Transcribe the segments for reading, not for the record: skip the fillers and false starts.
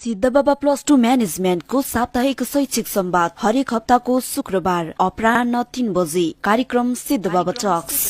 सिद्धबाबा +2 म्यानेजमेन्टको साप्ताहिक शैक्षिक संवाद हरेक हप्ताको शुक्रबार अपराह्न 3 बजे कार्यक्रम सिद्धबाबा टक्स।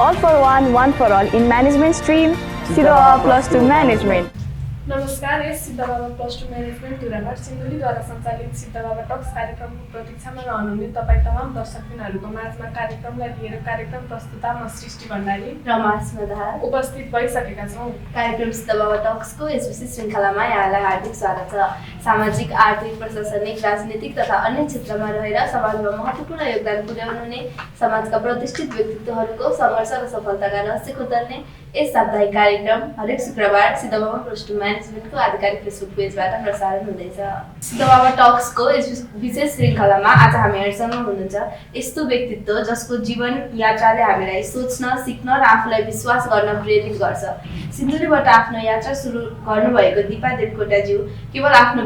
All for one for all in management stream, Siddhababa +2 management. नमस्कार, यस सिद्धबाबा +2 म्यानेजमेन्ट धुरामार सिन्धुलीद्वारा सञ्चालित सिद्धबाबा टक्स कार्यक्रमको प्रतीक्षामा रहनुहुने तपाईँ तमाम दर्शकबिनहरूको माझमा कार्यक्रमलाई लिएर कार्यक्रम प्रस्तुता म सृष्टि भण्डारी र मासमधार उपस्थित भइसकेका छौँ। कार्यक्रम सिद्धबाबा टक्सको यस विशेष श्रृङ्खलामा यहाँलाई हार्दिक स्वागत छ। सामाजिक, आर्थिक, प्रशासनिक, राजनीतिक तथा अन्य क्षेत्रमा रहेर समाजमा महत्त्वपूर्ण योगदान पुर्याउनुहुने समाजका प्रतिष्ठित व्यक्तित्वहरूको सङ्घर्ष र सफलताका रहस्य खोतल्ने यस साप्ताहिक कार्यक्रम हरेक शुक्रबार सिद्धबाबा +2 म्यानेजमेन्टको आधिकारिक फेसबुक पेजबाट प्रसारण हुँदैछ। सिद्धबाबा टक्सको यस विशेष श्रृङ्खलामा आज हामीहरूसँग हुनुहुन्छ यस्तो व्यक्तित्व जसको जीवन यात्राले हामीलाई सोच्न, सिक्न र आफूलाई विश्वास गर्न प्रेरित गर्छ। सिन्धुलीबाट आफ्नो यात्रा सुरु गर्नुभएको दिपा देवकोटाज्यू केवल आफ्नो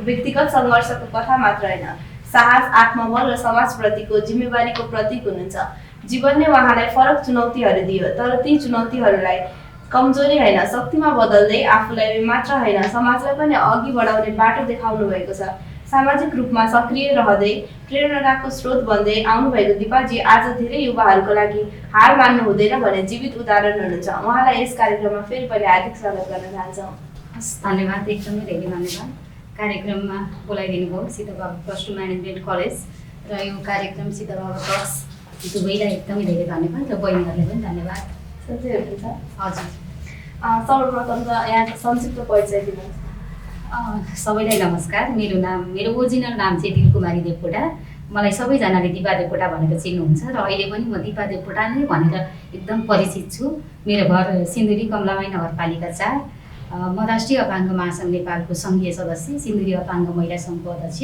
व्यक्तिगत सङ्घर्षको कथा मात्र होइन, साहस, आत्मबल र समाजप्रतिको जिम्मेवारीको प्रतीक हुनुहुन्छ। जीवनले उहाँलाई फरक चुनौतीहरू दियो, तर ती चुनौतीहरूलाई कमजोरी होइन शक्तिमा बदल्दै आफूलाई मात्र होइन समाजलाई पनि अघि बढाउने बाटो देखाउनु भएको छ। सामाजिक रूपमा सक्रिय रहँदै प्रेरणाको स्रोत बन्दै आउनुभएको दिपाजी आज धेरै युवाहरूको लागि हार मान्नु हुँदैन भन्ने जीवित उदाहरण हुनुहुन्छ। उहाँलाई यस कार्यक्रममा फेरि पनि हार्दिक स्वागत गर्न चाहन्छौँ। हस्, धन्यवाद, एकदमै धेरै धन्यवाद। कार्यक्रममा बोलाइदिनु भयो सिद्धबाबा +2 म्यानेजमेन्ट कलेज र यो कार्यक्रम सिद्धबाबा टक्स दुवैलाई एकदमै धेरै धन्यवाद र बहिनीहरूलाई पनि धन्यवाद। सन्चै हुनुहुन्छ? हजुर। सर्वप्रथम त यहाँको संक्षिप्त परिचय दिनुहोस्। सबैलाई नमस्कार। मेरो ओरिजिनल नाम चाहिँ दिलकुमारी देवकोटा। मलाई सबैजनाले दिपा देवकोटा भनेर चिन्नुहुन्छ र अहिले पनि म दिपा देवकोटा नै भनेर एकदम परिचित छु। मेरो घर सिन्धुली कमलामाई नगरपालिका 4। म राष्ट्रिय अपाङ्ग महासङ्घ नेपालको सङ्घीय सदस्य, सिन्धुली अपाङ्ग महिला सङ्घको अध्यक्ष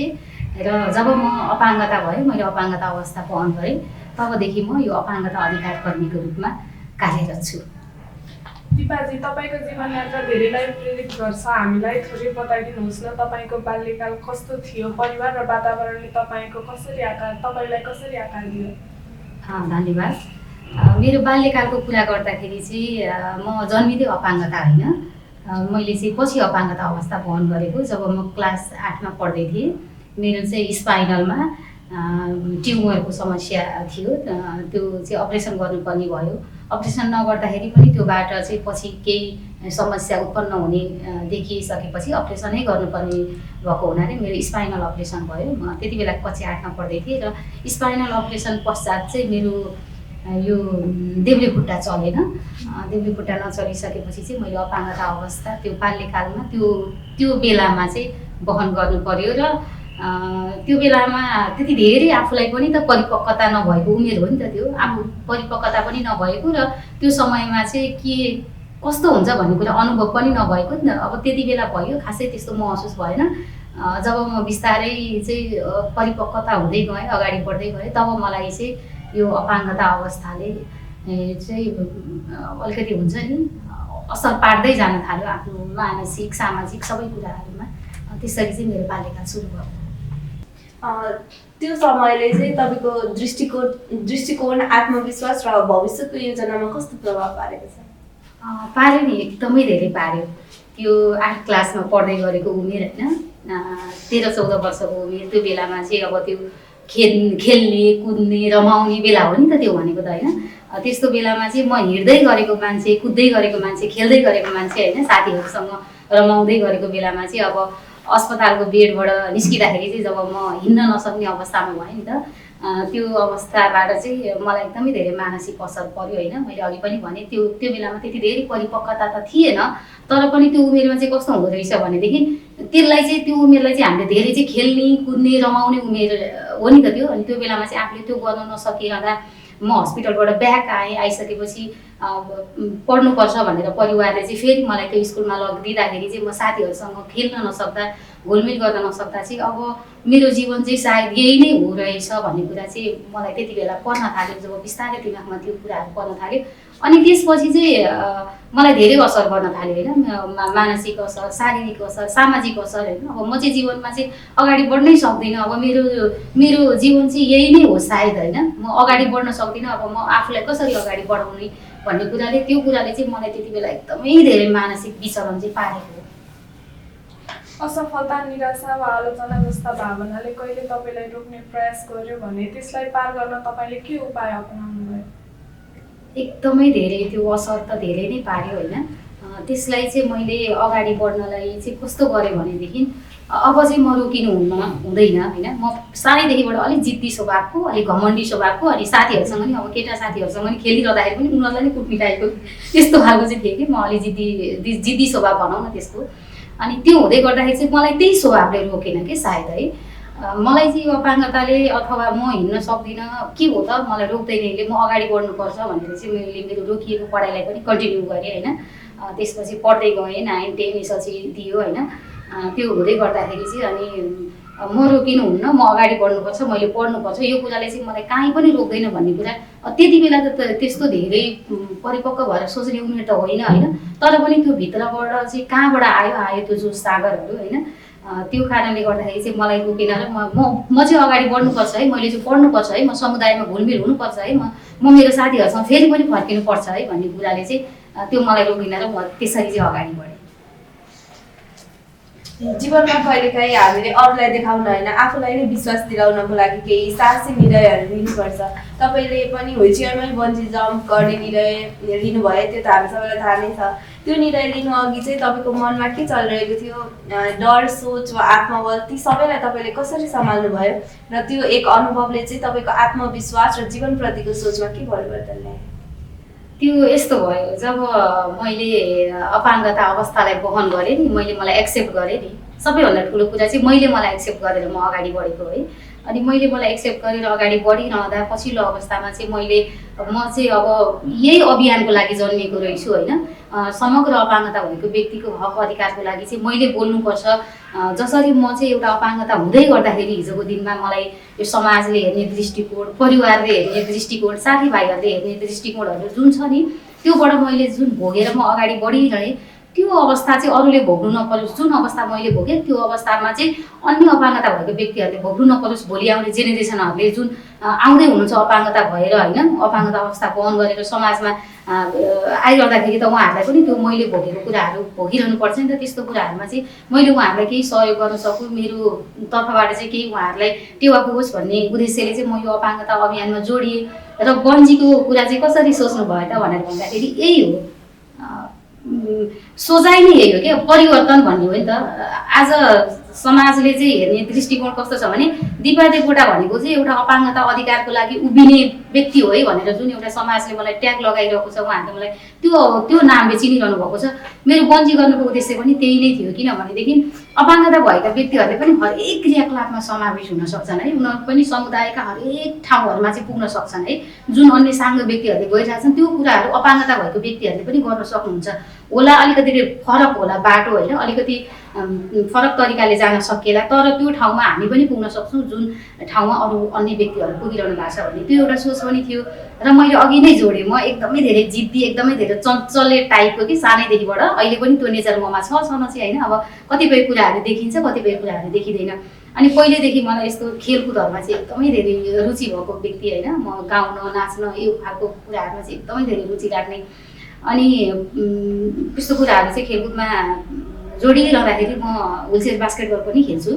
र जब म अपाङ्गता भएँ, मैले अपाङ्गता अवस्था वहन गरेँ, तबदेखि म यो अपाङ्गता अधिकार कर्मीको रूपमा कार्यरत छु। दिपाजी, तपाईँको जीवन यात्रा धेरैलाई प्रेरित गर्छ। हामीलाई थोरै बताइदिनुहोस् न, तपाईँको बाल्यकाल कस्तो थियो, परिवार र वातावरणले तपाईँलाई कसरी आकार दियो? धन्यवाद। मेरो बाल्यकालको कुरा गर्दाखेरि चाहिँ म जन्मिँदै अपाङ्गता होइन, मैले चाहिँ पछि अपाङ्गता अवस्था वहन गरेको। जब म क्लास 8मा पढ्दै थिएँ, मेरो चाहिँ स्पाइनलमा ट्युमरको समस्या थियो। त्यो चाहिँ अपरेसन गर्नुपर्ने भयो। अपरेसन नगर्दाखेरि पनि त्योबाट चाहिँ पछि केही समस्या उत्पन्न हुने देखिसकेपछि अपरेसनै गर्नुपर्ने भएको हुनाले मेरो स्पाइनल अपरेसन भयो। म त्यति बेला कक्षा 8मा पढ्दै थिएँ र स्पाइनल अपरेसन पश्चात चाहिँ मेरो यो देब्रे खुट्टा चलेन। देब्रे खुट्टा नचलिसकेपछि चाहिँ मैले अपाङ्गता अवस्था त्यो बाल्यकालमा त्यो बेलामा चाहिँ वहन गर्नु पर्यो र त्यो बेलामा त्यति धेरै आफूलाई पनि त परिपक्वता नभएको उमेर हो नि त, त्यो आफू परिपक्वता पनि नभएको र त्यो समयमा चाहिँ के कस्तो हुन्छ भन्ने कुरा अनुभव पनि नभएको नि त। अब त्यति बेला भयो, खासै त्यस्तो महसुस भएन। जब म बिस्तारै चाहिँ परिपक्वता हुँदै गएँ, अगाडि बढ्दै गएँ, तब मलाई चाहिँ यो अपाङ्गता अवस्थाले चाहिँ अलिकति हुन्छ नि असर पार्दै जान थाल्यो आफ्नो मानसिक, सामाजिक सबै कुराहरूमा। त्यसरी चाहिँ मेरो बाल्यकाल सुरु भयो। त्यो समयले चाहिँ तपाईँको दृष्टिकोण, आत्मविश्वास र भविष्यको योजनामा कस्तो प्रभाव पारेको छ? पार्यो नि, एकदमै धेरै पार्यो। त्यो 8 क्लासमा पढ्दै गरेको उमेर होइन, 13-14 वर्षको उमेर, त्यो बेलामा चाहिँ अब त्यो खेल्ने, कुद्ने, रमाउने बेला हो नि त त्यो भनेको त होइन। त्यस्तो बेलामा चाहिँ म हिँड्दै गरेको मान्छे, कुद्दै गरेको मान्छे, खेल्दै गरेको मान्छे होइन, साथीहरूसँग रमाउँदै गरेको बेलामा चाहिँ अब अस्पतालको बेडबाट निस्किँदाखेरि चाहिँ जब म हिँड्न नसक्ने अवस्थामा भएँ नि त, त्यो अवस्थाबाट चाहिँ मलाई एकदमै धेरै मानसिक असर पर्यो होइन। मैले अघि पनि भने त्यो बेलामा त्यति धेरै परिपक्वता त थिएन, तर पनि त्यो उमेरमा चाहिँ कस्तो हुँदो रहेछ भनेदेखि त्यो उमेरलाई चाहिँ हामीले धेरै चाहिँ खेल्ने, कुद्ने, रमाउने उमेर हो नि त त्यो। अनि त्यो बेलामा चाहिँ आफूले त्यो गर्न नसकिरहँदा म हस्पिटलबाट ब्याक आइसकेपछि पढ्नुपर्छ भनेर परिवारले चाहिँ फेरि मलाई त्यो स्कुलमा लगिदिँदाखेरि चाहिँ म साथीहरूसँग खेल्न नसक्दा, घुलमिल गर्न नसक्दा चाहिँ अब मेरो जीवन चाहिँ सायद यही नै हो रहेछ भन्ने कुरा चाहिँ मलाई त्यति बेला पर्न थाल्यो। जब बिस्तारै दिमागमा त्यो कुराहरू पर्न थाल्यो, अनि त्यसपछि चाहिँ मलाई धेरै असर गर्न थाल्यो होइन, मानसिक असर, शारीरिक असर, सामाजिक असर होइन। अब म चाहिँ जीवनमा चाहिँ अगाडि बढ्नै सक्दिनँ, अब मेरो जीवन चाहिँ यही नै हो सायद होइन, म अगाडि बढ्न सक्दिनँ। अब म आफूलाई कसरी अगाडि बढाउने भन्ने कुराले चाहिँ मलाई त्यति बेला एकदमै धेरै मानसिक विचलन चाहिँ पारेको हो। असफलता, निराशा वा आलोचना जस्ता भावनाले कहिले तपाईँलाई रोक्ने प्रयास गर्यो भने त्यसलाई पार गर्न तपाईँले के उपाय अपनाउनु भयो? एकदमै धेरै त्यो असर त धेरै नै पार्यो होइन। त्यसलाई चाहिँ मैले अगाडि बढ्नलाई चाहिँ कस्तो गरेँ भनेदेखि अब चाहिँ म रोकिनु हुँदैन होइन। म सानैदेखिबाट अलिक जिद्दी स्वभावको, अलिक घमण्डी स्वभावको, अनि साथीहरूसँग नि अब केटा साथीहरूसँग नि खेलिरहँदाखेरि पनि उनीहरूलाई नै कुटमिटाएको त्यस्तो खालको चाहिँ थिएँ कि म अलिक जिद्दी स्वभाव भनौँ न त्यसको। अनि त्यो हुँदै गर्दाखेरि चाहिँ मलाई त्यही स्वभावले रोकेन कि सायद है। मलाई चाहिँ अपाङ्गताले अथवा म हिँड्न सक्दिनँ के हो त मलाई रोक्दैन यसले, म अगाडि बढ्नुपर्छ भनेर चाहिँ मैले मेरो रोकिएको पढाइलाई पनि कन्टिन्यू गरेँ होइन। त्यसपछि पढ्दै गएँ, 9, 10 एसएलसी दियो होइन। त्यो हुँदै गर्दाखेरि चाहिँ अनि म रोकिनु हुन्न, म अगाडि बढ्नुपर्छ, मैले पढ्नुपर्छ, यो कुराले चाहिँ मलाई काहीँ पनि रोक्दैन भन्ने कुरा त्यति बेला त त्यस्तो धेरै परिपक्व भएर सोच्ने उमेर त होइन होइन। तर पनि त्यो भित्रबाट चाहिँ कहाँबाट आयो त्यो जो सागरहरू होइन। त्यो कारणले गर्दाखेरि चाहिँ मलाई रोकेन र म चाहिँ अगाडि बढ्नुपर्छ है, मैले चाहिँ पढ्नुपर्छ है, म समुदायमा घुलमिल हुनुपर्छ है, म मेरो साथीहरूसँग फेरि पनि फर्किनुपर्छ है भन्ने कुराले चाहिँ त्यो मलाई रोकेन र म त्यसरी चाहिँ अगाडि बढेँ। जीवनमा कहिलेकाहीँ हामीले अरूलाई देखाउन होइन, आफूलाई नै विश्वास दिलाउनको लागि केही साहसी निर्णयहरू लिनुपर्छ। तपाईँले पनि व्हिल चेयरमै बन्जी जम्प गर्ने निर्णय लिनुभयो, त्यो त हामी सबैलाई थाहा नै छ। त्यो निर्णय लिनु अघि चाहिँ तपाईँको मनमा के चलिरहेको थियो? डर, सोच वा आत्मबल, ती सबैलाई तपाईँले कसरी सम्हाल्नु भयो र त्यो एक अनुभवले चाहिँ तपाईँको आत्मविश्वास र जीवनप्रतिको सोचमा के परिवर्तन ल्यायो? त्यो यस्तो भयो, जब मैले अपाङ्गता अवस्थालाई वहन गरेँ नि, मलाई एक्सेप्ट गरेँ नि, सबैभन्दा ठुलो कुरा चाहिँ मैले मलाई एक्सेप्ट गरेर म अगाडि बढेको है। अनि मलाई एक्सेप्ट गरेर अगाडि बढिरहँदा पछिल्लो अवस्थामा चाहिँ म चाहिँ अब यही अभियानको लागि जन्मिएको रहेछु होइन। समग्र अपाङ्गता भएको व्यक्तिको हक अधिकारको लागि चाहिँ मैले बोल्नुपर्छ। जसरी म चाहिँ एउटा अपाङ्गता हुँदै गर्दाखेरि हिजोको दिनमा मलाई यो समाजले हेर्ने दृष्टिकोण, परिवारले हेर्ने दृष्टिकोण, साथीभाइहरूले हेर्ने दृष्टिकोणहरू जुन छ नि, त्योबाट मैले जुन भोगेर म अगाडि बढिरहेँ, त्यो अवस्था चाहिँ अरूले भोग्नु नपरोस्। जुन अवस्था मैले भोगेँ त्यो अवस्थामा चाहिँ अन्य अपाङ्गता भएको व्यक्तिहरूले भोग्नु नपरोस्। भोलि आउने जेनेरेसनहरूले जुन आउँदै हुनुहुन्छ अपाङ्गता भएर होइन, अपाङ्गता अवस्था वहन गरेर समाजमा आइरहँदाखेरि त उहाँहरूलाई पनि त्यो मैले भोगेको कुराहरू भोगिरहनु पर्छ नि त। त्यस्तो कुराहरूमा चाहिँ मैले उहाँहरूलाई केही सहयोग गर्न सकूँ, मेरो तर्फबाट चाहिँ केही उहाँहरूलाई टेवा पुगोस् भन्ने उद्देश्यले चाहिँ म यो अपाङ्गता अभियानमा जोडिएँ। र बन्जीको कुरा चाहिँ कसरी सोच्नु भयो त भनेर भन्दाखेरि यही हो, सोचाइ नै यही हो क्या, परिवर्तन भन्ने हो नि त। आज समाजले चाहिँ हेर्ने दृष्टिकोण कस्तो छ भने दिपा देवकोटा भनेको चाहिँ एउटा अपाङ्गता अधिकारको लागि उभिने व्यक्ति हो है भनेर जुन एउटा समाजले मलाई ट्याग लगाइरहेको छ, उहाँहरूले मलाई त्यो नामले चिनिरहनु भएको छ। मेरो बन्जी गर्नुको उद्देश्य पनि त्यही नै थियो, किनभनेदेखि अपाङ्गता भएका व्यक्तिहरूले पनि हरेक क्रियाकलापमा समावेश हुन सक्छन् है। उनीहरू पनि समुदायका हरेक ठाउँहरूमा चाहिँ पुग्न सक्छन् है। जुन अन्य साङ्ग व्यक्तिहरूले गरिरहेछन् त्यो कुराहरू अपाङ्गता भएको व्यक्तिहरूले पनि गर्न सक्नुहुन्छ होला। अलिकति फरक होला बाटो होइन, अलिकति फरक तरिकाले जान सकिएला, तर त्यो ठाउँमा हामी पनि पुग्न सक्छौँ जुन ठाउँमा अरू अन्य व्यक्तिहरू पुगिरहनु भएको छ भन्ने त्यो एउटा सोच पनि थियो। र मैले अघि नै जोडेँ, म एकदमै धेरै जिद्दी, एकदमै धेरै चञ्चले टाइपको कि सानैदेखिबाट। अहिले पनि त्यो नेचर ममा छ चाहिँ होइन। अब कतिपय कुराहरू देखिन्छ, कतिपय कुराहरू देखिँदैन। अनि पहिल्यैदेखि मलाई यस्तो खेलकुदहरूमा चाहिँ एकदमै धेरै रुचि भएको व्यक्ति होइन। म गाउन, नाच्न, यो खालको कुराहरूमा चाहिँ एकदमै धेरै रुचि राख्ने। अनि यस्तो कुराहरू चाहिँ खेलकुदमा जोडिरहँदाखेरि म व्हिलचेयर बास्केटबल पनि खेल्छु।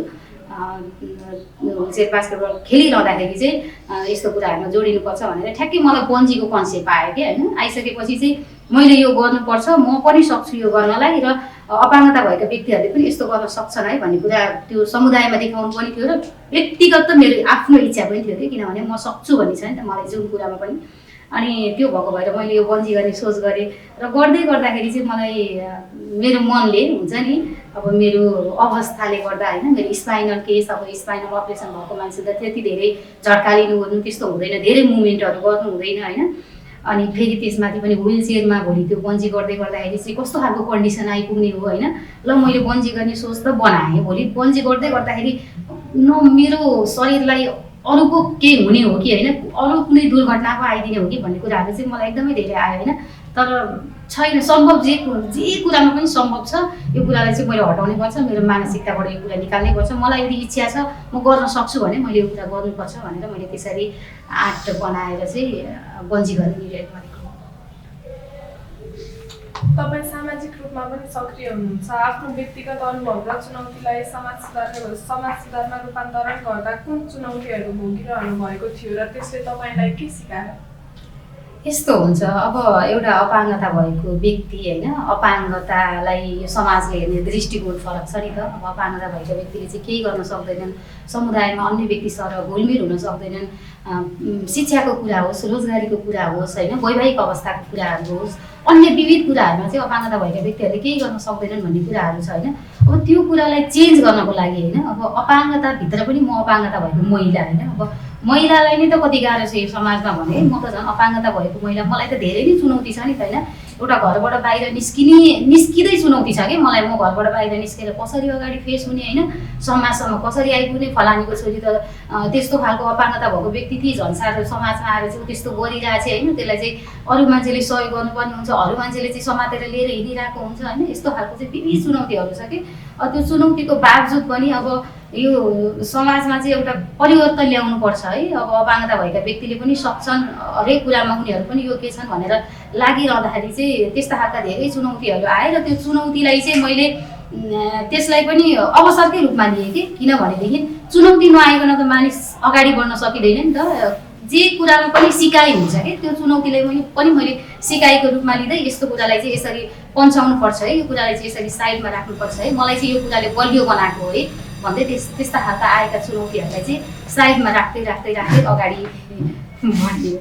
व्हिलचेयर बास्केटबल खेलिरहँदाखेरि चाहिँ यस्तो कुराहरूमा जोडिनुपर्छ भनेर ठ्याक्कै मलाई बन्जीको कन्सेप्ट आयो कि होइन। आइसकेपछि चाहिँ मैले यो गर्नुपर्छ, म पनि सक्छु यो गर्नलाई, र अपाङ्गता भएका व्यक्तिहरूले पनि यस्तो गर्न सक्छन् है भन्ने कुरा त्यो समुदायमा देखाउनु पनि थियो। र व्यक्तिगत त मेरो आफ्नो इच्छा पनि थियो कि किनभने म सक्छु भन्ने छ नि त मलाई जुन कुरामा पनि। अनि त्यो भएको भएर मैले यो बन्जी गर्ने सोच गरेँ। र गर्दै गर्दाखेरि चाहिँ मलाई मेरो मनले हुन्छ नि, अब मेरो अवस्थाले गर्दा होइन, मेरो स्पाइनल केस, अब स्पाइनल अपरेसन भएको मान्छे त त्यति धेरै झट्का लिनु त्यस्तो हुँदैन, धेरै मुभमेन्टहरू गर्नु हुँदैन होइन। अनि फेरि त्यसमाथि पनि व्हिल चेयरमा भोलि त्यो बन्जी गर्दै गर्दाखेरि चाहिँ कस्तो खालको कन्डिसन आइपुग्ने हो होइन। ल मैले बन्जी गर्ने सोच त बनाएँ, भोलि बन्जी गर्दै गर्दाखेरि मेरो शरीरलाई अरूको केही हुने हो कि होइन, अरू कुनै दुर्घटना पो आइदिने हो कि भन्ने कुराहरू चाहिँ मलाई एकदमै धेरै आयो होइन। तर छैन, सम्भव जे कुरामा पनि सम्भव छ, यो कुरालाई चाहिँ मैले हटाउनै पर्छ, मेरो मानसिकताबाट यो कुरा निकाल्नै पर्छ। मलाई यदि इच्छा छ, म गर्न सक्छु भने मैले यो कुरा गर्नुपर्छ भनेर मैले त्यसरी आर्ट बनाएर चाहिँ बन्जी गर्ने निर्णय गरेको। तपाईँ सामाजिक रूपमा पनि सक्रिय हुनुहुन्छ। आफ्नो व्यक्तिगत अनुभव र चुनौतीलाई समाज सुधारमा रूपान्तरण गर्दा कुन चुनौतीहरू भोगिरहनु भएको थियो र त्यसले तपाईँलाई के सिकायो? यस्तो हुन्छ, अब एउटा अपाङ्गता भएको व्यक्ति होइन, अपाङ्गतालाई यो समाजले हेर्ने दृष्टिकोण फरक छ नि त। अब अपाङ्गता भएका व्यक्तिले चाहिँ केही गर्न सक्दैनन्, समुदायमा अन्य व्यक्तिसँग घुलमिल हुन सक्दैनन्, शिक्षाको कुरा होस्, रोजगारीको कुरा होस् होइन, वैवाहिक अवस्थाको कुराहरू होस्, अन्य विविध कुराहरूमा चाहिँ अपाङ्गता भएका व्यक्तिहरूले केही गर्न सक्दैनन् भन्ने कुराहरू छ होइन। अब त्यो कुरालाई चेन्ज गर्नको लागि होइन, अब अपाङ्गताभित्र पनि म अपाङ्गता भएको महिला होइन, अब महिलालाई नै त कति गाह्रो छ यो समाजमा भने, म त झन् अपाङ्गता भएको महिला, मलाई त धेरै नै चुनौती छ नि त होइन। एउटा घरबाट बाहिर निस्किँदै चुनौती छ कि मलाई, म घरबाट बाहिर निस्केर कसरी अगाडि फेस हुने होइन, समाजसम्म कसरी आइपुग्ने, फलानीको छोरी त त्यस्तो खालको अपाङ्गता भएको व्यक्ति थिए, झन् साह्रो समाजमा आएर चाहिँ त्यस्तो गरिरहेछ होइन, त्यसलाई चाहिँ अरू मान्छेले सहयोग गर्नुपर्ने हुन्छ, अरू मान्छेले चाहिँ समातेर लिएर हिँडिरहेको हुन्छ होइन। यस्तो खालको चाहिँ विविध चुनौतीहरू छ कि त्यो चुनौतीको बावजुद पनि अब यो समाजमा चाहिँ एउटा परिवर्तन ल्याउनुपर्छ है। अब अपाङ्गता भएका व्यक्तिले पनि सक्छन्, हरेक कुरामा उनीहरू पनि योग्य छन् भनेर लागिरहँदाखेरि चाहिँ त्यस्ता खालका धेरै चुनौतीहरू आए र त्यो चुनौतीलाई चाहिँ मैले त्यसलाई पनि अवसरकै रूपमा लिएँ कि, किनभनेदेखि चुनौती नआइकन त मानिस अगाडि बढ्न सकिँदैन नि त। जे कुरामा पनि सिकाइ हुन्छ कि, त्यो चुनौतीलाई पनि मैले सिकाइको रूपमा लिँदै यस्तो कुरालाई चाहिँ यसरी पन्छाउनु पर्छ है, यो कुरालाई चाहिँ यसरी साइडमा राख्नुपर्छ है, मलाई चाहिँ यो कुराले बलियो बनाएको हो है भन्दै त्यस्ता खालका आएका चुनौतीहरूलाई चाहिँ साइडमा राख्दै राख्दै राख्दै अगाडि बढ्यो।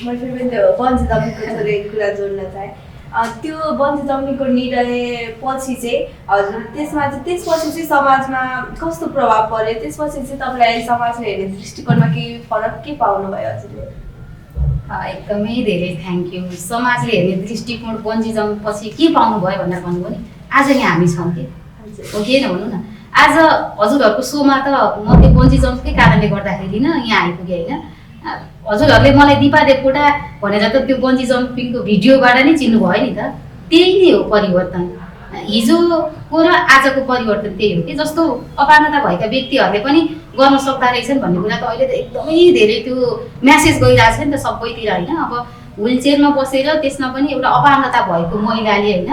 मैले फेरि त्यो बन्जी जम्पिङको छोरीको कुरा जोड्न चाहेँ। त्यो बन्जी जम्पिङको निर्णय पछि चाहिँ हजुर त्यसपछि चाहिँ समाजमा कस्तो प्रभाव पर्यो? त्यसपछि चाहिँ तपाईँलाई समाजले हेर्ने दृष्टिकोणमा केही फरक के पाउनुभयो हजुरले? एकदमै धेरै थ्याङ्क यू। समाजले हेर्ने दृष्टिकोण बन्जी जम्पपछि के पाउनुभयो भनेर भन्नुभयो नि, आज यहाँ हामी छौँ कि हो कि होइन भनौँ न। आज हजुरहरूको सोमा त म त्यो बन्जी जम्पकै कारणले गर्दाखेरि न यहाँ आइपुगेँ होइन। हजुरहरूले मलाई दिपा देवकोटा भनेर त त्यो बन्जी जम्पिङको भिडियोबाट नै चिन्नुभयो नि त। त्यही नै हो परिवर्तन, हिजोको र आजको परिवर्तन त्यही हो कि। जस्तो अपाङ्गता भएका व्यक्तिहरूले पनि गर्न सक्दा रहेछन् भन्ने कुरा त अहिले त एकदमै धेरै त्यो म्यासेज गइरहेको छ नि त सबैतिर होइन। अब व्हिलचेयरमा बसेर त्यसमा पनि एउटा अपाङ्गता भएको महिलाले होइन,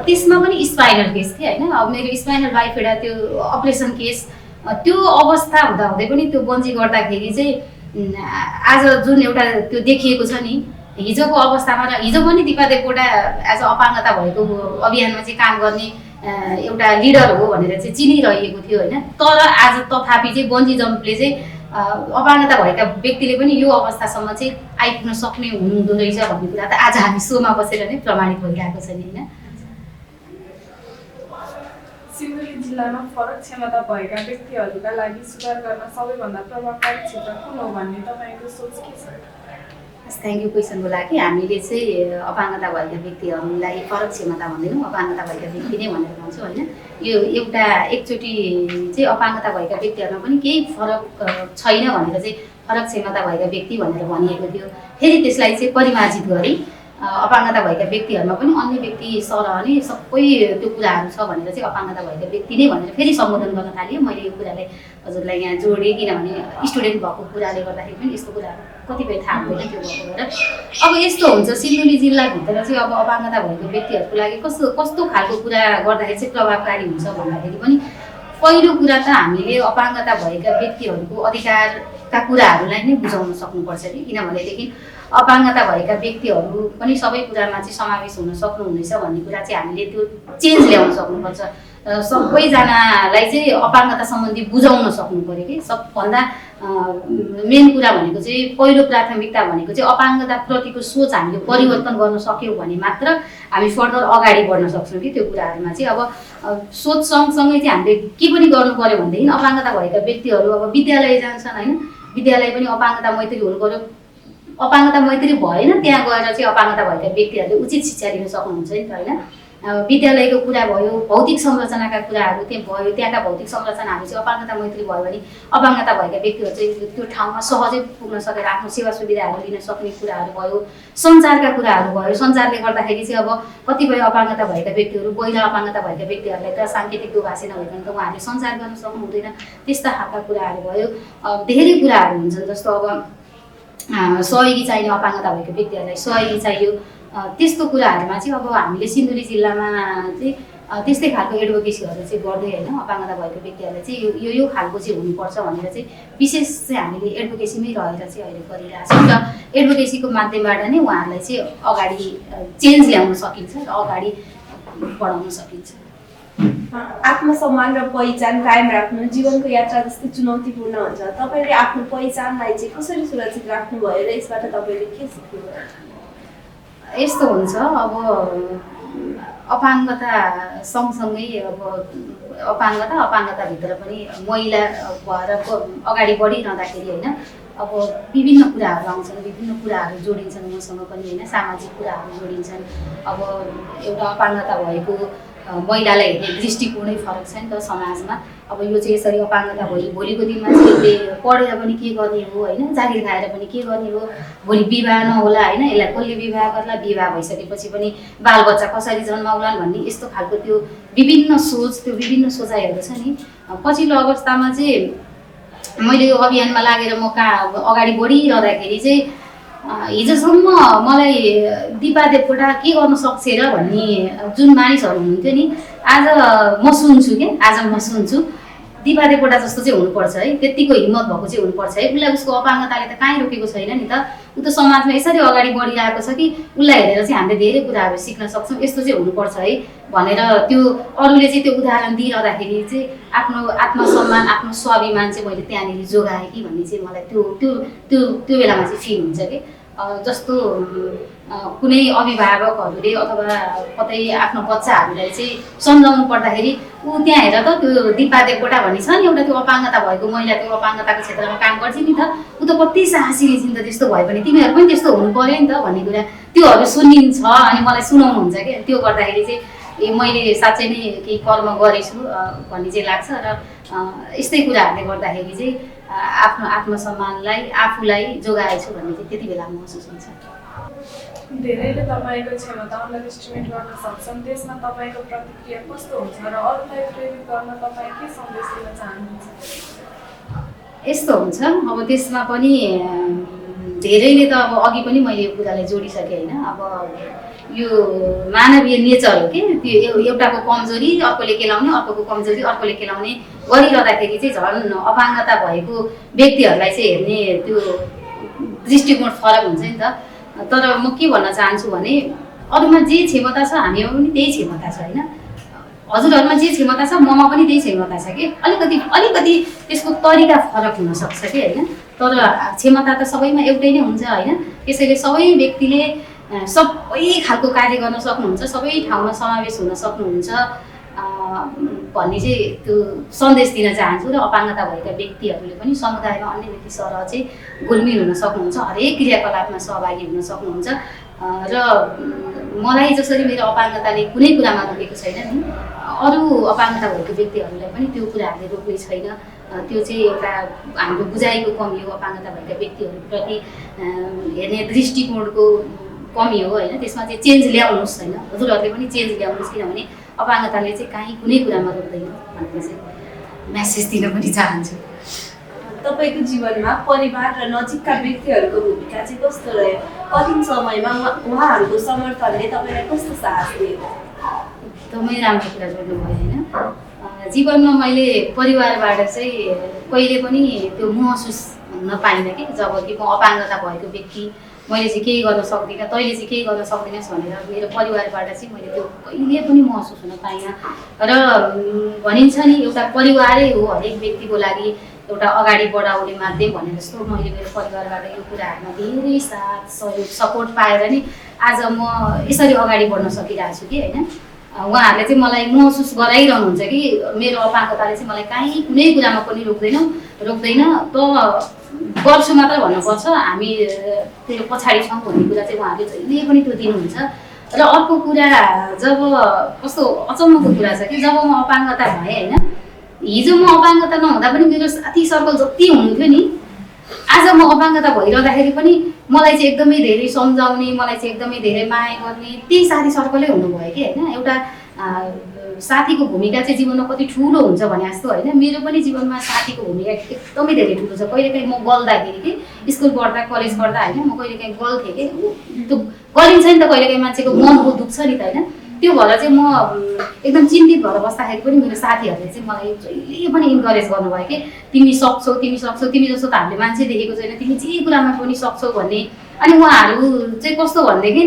त्यसमा पनि स्पाइनल केस थियो होइन। अब मेरो स्पाइनल बाइफेडा त्यो अपरेसन केस, त्यो अवस्था हुँदाहुँदै पनि त्यो बन्जी गर्दाखेरि चाहिँ आज जुन एउटा त्यो देखिएको छ नि हिजोको अवस्थामा, र हिजो पनि दिपा देवकोटा एज अ अपाङ्गता भएको अभियानमा चाहिँ काम गर्ने एउटा लिडर हो भनेर चाहिँ चिनिरहेको थियो होइन। तर आज तथापि चाहिँ बन्जी जम्पले चाहिँ अपाङ्गता भएका व्यक्तिले पनि यो अवस्थासम्म चाहिँ आइपुग्न सक्ने हुनुहुँदो रहेछ भन्ने कुरा त आज हामी सोमा बसेर नै प्रमाणित भइरहेको छ नि होइन। सिन्धुली जिल्लामा फरक क्षमता भएका व्यक्तिहरूका लागि सुधार गर्न सबैभन्दा प्रभावकारी क्षेत्र कुन हो भन्ने तपाईँको सोच के छ? थ्याङ्क यू क्वेसनको लागि। हामीले चाहिँ अपाङ्गता भएका व्यक्तिहरूलाई फरक क्षमता भन्दैनौँ, अपाङ्गता भएका व्यक्ति नै भनेर भन्छौँ होइन। यो एउटा एकचोटि चाहिँ अपाङ्गता भएका व्यक्तिहरूमा पनि केही फरक छैन भनेर चाहिँ फरक क्षमता भएका व्यक्ति भनेर भनिएको थियो। फेरि त्यसलाई चाहिँ परिमार्जित गरी अपाङ्गता भएका व्यक्तिहरूमा पनि अन्य व्यक्ति सरह नै सबै त्यो कुराहरू छ भनेर चाहिँ अपाङ्गता भएका व्यक्ति नै भनेर फेरि सम्बोधन गर्न थालेँ। मैले यो कुरालाई हजुरलाई यहाँ जोडेँ किनभने स्टुडेन्ट भएको कुराले गर्दाखेरि पनि यस्तो कुराहरू कतिपय थाहा हुँदैन त्यो भएको भएर। अब यस्तो हुन्छ सिन्धुली जिल्लाभित्र चाहिँ अब अपाङ्गता भएको व्यक्तिहरूको लागि कस्तो खालको कुरा गर्दाखेरि चाहिँ प्रभावकारी हुन्छ भन्दाखेरि पनि पहिलो कुरा त हामीले अपाङ्गता भएका व्यक्तिहरूको अधिकारका कुराहरूलाई नै बुझाउन सक्नुपर्छ कि, किनभनेदेखि अपाङ्गता भएका व्यक्तिहरू पनि सबै कुरामा चाहिँ समावेश हुन सक्नुहुनेछ भन्ने कुरा चाहिँ हामीले त्यो चेन्ज ल्याउन सक्नुपर्छ। सबैजनालाई चाहिँ अपाङ्गता सम्बन्धी बुझाउन सक्नु पऱ्यो कि। सबभन्दा मेन कुरा भनेको चाहिँ पहिलो प्राथमिकता भनेको चाहिँ अपाङ्गताप्रतिको सोच हामीले परिवर्तन गर्न सक्यौँ भने मात्र हामी फर्दर अगाडि बढ्न सक्छौँ कि त्यो कुराहरूमा चाहिँ। अब सोच सँगसँगै चाहिँ हामीले के पनि गर्नु पऱ्यो भनेदेखि अपाङ्गता भएका व्यक्तिहरू अब विद्यालय जान्छन् होइन, विद्यालय पनि अपाङ्गता मैत्री हुनु पऱ्यो। अपाङ्गता मैत्री भएन त्यहाँ गएर चाहिँ अपाङ्गता भएका व्यक्तिहरूले उचित शिक्षा लिन सक्नुहुन्छ नि त होइन। विद्यालयको कुरा भयो, भौतिक संरचनाका कुराहरू त्यहाँ भयो, त्यहाँका भौतिक संरचनाहरू चाहिँ अपाङ्गता मैत्री भयो भने अपाङ्गता भएका व्यक्तिहरू चाहिँ त्यो ठाउँमा सहजै पुग्न सकेर आफ्नो सेवा सुविधाहरू लिन सक्ने कुराहरू भयो। सञ्चारका कुराहरू भयो, सञ्चारले गर्दाखेरि चाहिँ अब कतिपय अपाङ्गता भएका व्यक्तिहरू पहिला अपाङ्गता भएका व्यक्तिहरूलाई त साङ्केतिक दुभाषी नभइकन त उहाँहरूले सञ्चार गर्न सक्नु हुँदैन, त्यस्ता खालका कुराहरू भयो। धेरै कुराहरू हुन्छन् जस्तो अब सहयोगी चाहिने अपाङ्गता भएका व्यक्तिहरूलाई सहयोगी चाहियो, त्यस्तो कुराहरूमा चाहिँ अब हामीले सिन्धुली जिल्लामा चाहिँ त्यस्तै खालको एडभोकेसीहरू चाहिँ गर्दै होइन अपाङ्गता भएको व्यक्तिहरूलाई चाहिँ यो खालको चाहिँ हुनुपर्छ भनेर चाहिँ विशेष चाहिँ हामीले एडभोकेसीमै रहेर चाहिँ अहिले गरिरहेको छौँ र एडभोकेसीको माध्यमबाट नै उहाँहरूलाई चाहिँ अगाडि चेन्ज ल्याउन सकिन्छ र अगाडि बढाउन सकिन्छ। आत्मसम्मान र पहिचान कायम राख्नु जीवनको यात्रा जस्तै चुनौतीपूर्ण हुन्छ। तपाईँले आफ्नो पहिचानलाई चाहिँ कसरी सुरक्षित राख्नुभयो र यसबाट तपाईँले के सिक्नुभयो? यस्तो हुन्छ अब अपाङ्गता सँगसँगै अब अपाङ्गताभित्र पनि महिला भएर अगाडि बढिरहँदाखेरि होइन अब विभिन्न कुराहरू आउँछन्, विभिन्न कुराहरू जोडिन्छन् मसँग पनि होइन, सामाजिक कुराहरू जोडिन्छन्। अब एउटा अपाङ्गता भएको महिलालाई हेर्ने दृष्टिकोणै फरक छ नि त समाजमा। अब यो चाहिँ यसरी अपाङ्गता भयो, भोलिको दिनमा चाहिँ यसले पढेर पनि के गर्ने हो होइन, जागिर खाएर पनि के गर्ने हो, भोलि विवाह नहोला होइन, यसलाई कसले विवाह गर्ला, विवाह भइसकेपछि पनि बालबच्चा कसरी जन्माउलान् भन्ने यस्तो खालको त्यो विभिन्न सोच, त्यो विभिन्न सोचाइहरू छ नि। पछिल्लो अवस्थामा चाहिँ मैले यो अभियानमा लागेर म अगाडि बढिरहँदाखेरि चाहिँ हिजोसम्म मलाई दिपा देवकोटा के गर्न सक्छ र भन्ने जुन मानिसहरू हुनुहुन्थ्यो नि, आज म सुन्छु क्या, आज म सुन्छु दिपा देवकोटा जस्तो चाहिँ हुनुपर्छ है, त्यतिको हिम्मत भएको चाहिँ हुनुपर्छ है। उसलाई उसको अपाङ्गताले त कहीँ रोकेको छैन नि त, ऊ त समाजमा यसरी अगाडि बढिरहेको छ कि उसलाई हेरेर चाहिँ हामीले धेरै कुराहरू सिक्न सक्छौँ, यस्तो चाहिँ हुनुपर्छ है भनेर त्यो अरूले चाहिँ त्यो उदाहरण दिइरहँदाखेरि चाहिँ आफ्नो आत्मसम्मान, आफ्नो स्वाभिमान चाहिँ मैले त्यहाँनिर जोगाएँ कि भन्ने चाहिँ मलाई त्यो बेलामा चाहिँ फिल हुन्छ कि जस्तो कुनै अभिभावकहरूले अथवा कतै आफ्नो बच्चाहरूलाई चाहिँ सम्झाउनु पर्दाखेरि ऊ त्यहाँ हेर त त्यो दिपा देवकोटा भन्ने छ नि एउटा त्यो अपाङ्गता भएको महिला, त्यो अपाङ्गताको क्षेत्रमा काम गर्छ नि त, ऊ त कति साहसी रहेछ नि त, त्यस्तो भयो भने तिमीहरू पनि त्यस्तो हुनु पर्यो नि त भन्ने कुरा त्योहरू सुनिन्छ अनि मलाई सुनाउनुहुन्छ क्या। त्यो गर्दाखेरि चाहिँ मैले साँच्चै नै केही कर्म गरेछु भन्ने चाहिँ लाग्छ र यस्तै कुराहरूले गर्दाखेरि चाहिँ आफ्नो आत्मसम्मानलाई आफूलाई जोगाएछु भन्ने चाहिँ त्यति बेला महसुस हुन्छ। धेरैले तपाईँको क्षमता अन्डर एस्टिमेट गर्न सक्छन्, त्यसमा तपाईँको प्रतिक्रिया कस्तो हुन्छ र अरूलाई प्रेरित गर्न तपाईँ के सन्देश दिन चाहनुहुन्छ? यस्तो हुन्छ अब त्यसमा पनि धेरैले त अब अघि पनि मैले यो कुरालाई जोडिसकेँ होइन, अब यो मानवीय नेचर हो कि त्यो एउटाको कमजोरी अर्कोले केलाउने, अर्कोको कमजोरी अर्कोले केलाउने गरिरहँदाखेरि चाहिँ झन् अपाङ्गता भएको व्यक्तिहरूलाई चाहिँ हेर्ने त्यो दृष्टिकोण फरक हुन्छ नि त। तर म के भन्न चाहन्छु भने अरूमा जे क्षमता छ हामीमा पनि त्यही क्षमता छ होइन, हजुरहरूमा जे क्षमता छ ममा पनि त्यही क्षमता छ कि अलिकति त्यसको तरिका फरक हुनसक्छ कि होइन, तर क्षमता त सबैमा एउटै नै हुन्छ होइन। त्यसैले सबै व्यक्तिले सबै खालको कार्य गर्न सक्नुहुन्छ, सबै ठाउँमा समावेश हुन सक्नुहुन्छ भन्ने चाहिँ त्यो सन्देश दिन चाहन्छु र अपाङ्गता भएका व्यक्तिहरूले पनि समुदायमा अन्य व्यक्ति सरह चाहिँ घुलमिल हुन सक्नुहुन्छ, हरेक क्रियाकलापमा सहभागी हुन सक्नुहुन्छ र मलाई जसरी मेरो अपाङ्गताले कुनै कुरामा रोकेको छैन नि, अरू अपाङ्गता भएको व्यक्तिहरूलाई पनि त्यो कुराहरूले रोक्ने छैन। त्यो चाहिँ एउटा हाम्रो बुझाइको कमी हो, अपाङ्गता भएका व्यक्तिहरूप्रति हेर्ने दृष्टिकोणको कमी हो होइन, त्यसमा चाहिँ चेन्ज ल्याउनुहोस् होइन, हजुरहरूले पनि चेन्ज ल्याउनुहोस्, किनभने अपाङ्गताले चाहिँ काहीँ कुनै कुरामा रोक्दैन भनेर चाहिँ म्यासेज दिन पनि चाहन्छु। तपाईँको जीवनमा परिवार र नजिकका व्यक्तिहरूको भूमिका चाहिँ कस्तो रह्यो? कठिन समयमा उहाँहरूको समर्थनले तपाईँलाई कस्तो साहस दियो? एकदमै राम्रो कुरा गर्नुभयो होइन। जीवनमा मैले परिवारबाट चाहिँ कहिले पनि त्यो महसुस हुन पाइनँ कि जब कि म अपाङ्गता भएको व्यक्ति, मैले चाहिँ केही गर्न सक्दिनँ, तैँले चाहिँ केही गर्न सक्दिनस् भनेर मेरो परिवारबाट चाहिँ मैले त्यो कहिले पनि महसुस हुन पाइनँ। र भनिन्छ नि एउटा परिवारै हो हरेक व्यक्तिको लागि एउटा अगाडि बढाउने माध्यम भनेर जस्तो मैले मेरो परिवारबाट यो कुराहरूमा धेरै साथ सहयोग सपोर्ट पाएर नि आज म यसरी अगाडि बढ्न सकिरहेको छु कि होइन। उहाँहरूले चाहिँ मलाई महसुस गराइरहनुहुन्छ कि मेरो अपाङ्गताले चाहिँ मलाई काहीँ कुनै कुरामा पनि रोक्दैन त गर्छु मात्र भन्नुपर्छ, हामी त्यो पछाडि छौँ भन्ने कुरा चाहिँ उहाँहरूले जहिले पनि त्यो दिनुहुन्छ। र अर्को कुरा जब कस्तो अचम्मको कुरा छ कि जब म अपाङ्गता भएँ होइन, हिजो म अपाङ्गता नहुँदा पनि मेरो साथी सर्कल जति हुनुहुन्थ्यो नि, आज म अपाङ्गता भइरहँदाखेरि पनि मलाई चाहिँ एकदमै धेरै सम्झाउने, मलाई चाहिँ एकदमै धेरै माया गर्ने त्यही साथी सर्कलै हुनुभयो कि होइन। एउटा साथीको भूमिका चाहिँ जीवनमा कति ठुलो हुन्छ भने जस्तो होइन, मेरो पनि जीवनमा साथीको भूमिका एकदमै धेरै ठुलो छ। कहिलेकाहीँ म गल्दाखेरि कि स्कुल पढ्दा कलेज पढ्दा होइन, म कहिलेकाहीँ गल्थेँ कि त्यो गरिन्छ नि त कहिलेकाहीँ मान्छेको मनको दुख्छ नि त होइन। त्यो भएर चाहिँ म एकदम चिन्तित भएर बस्दाखेरि पनि मेरो साथीहरूले चाहिँ मलाई जहिले पनि इन्करेज गर्नुभयो कि तिमी सक्छौ तिमी सक्छौ, तिमी जस्तो त हामीले मान्छे देखेको छैन, तिमी जे कुरामा पनि सक्छौ भन्ने। अनि उहाँहरू चाहिँ कस्तो भनेदेखि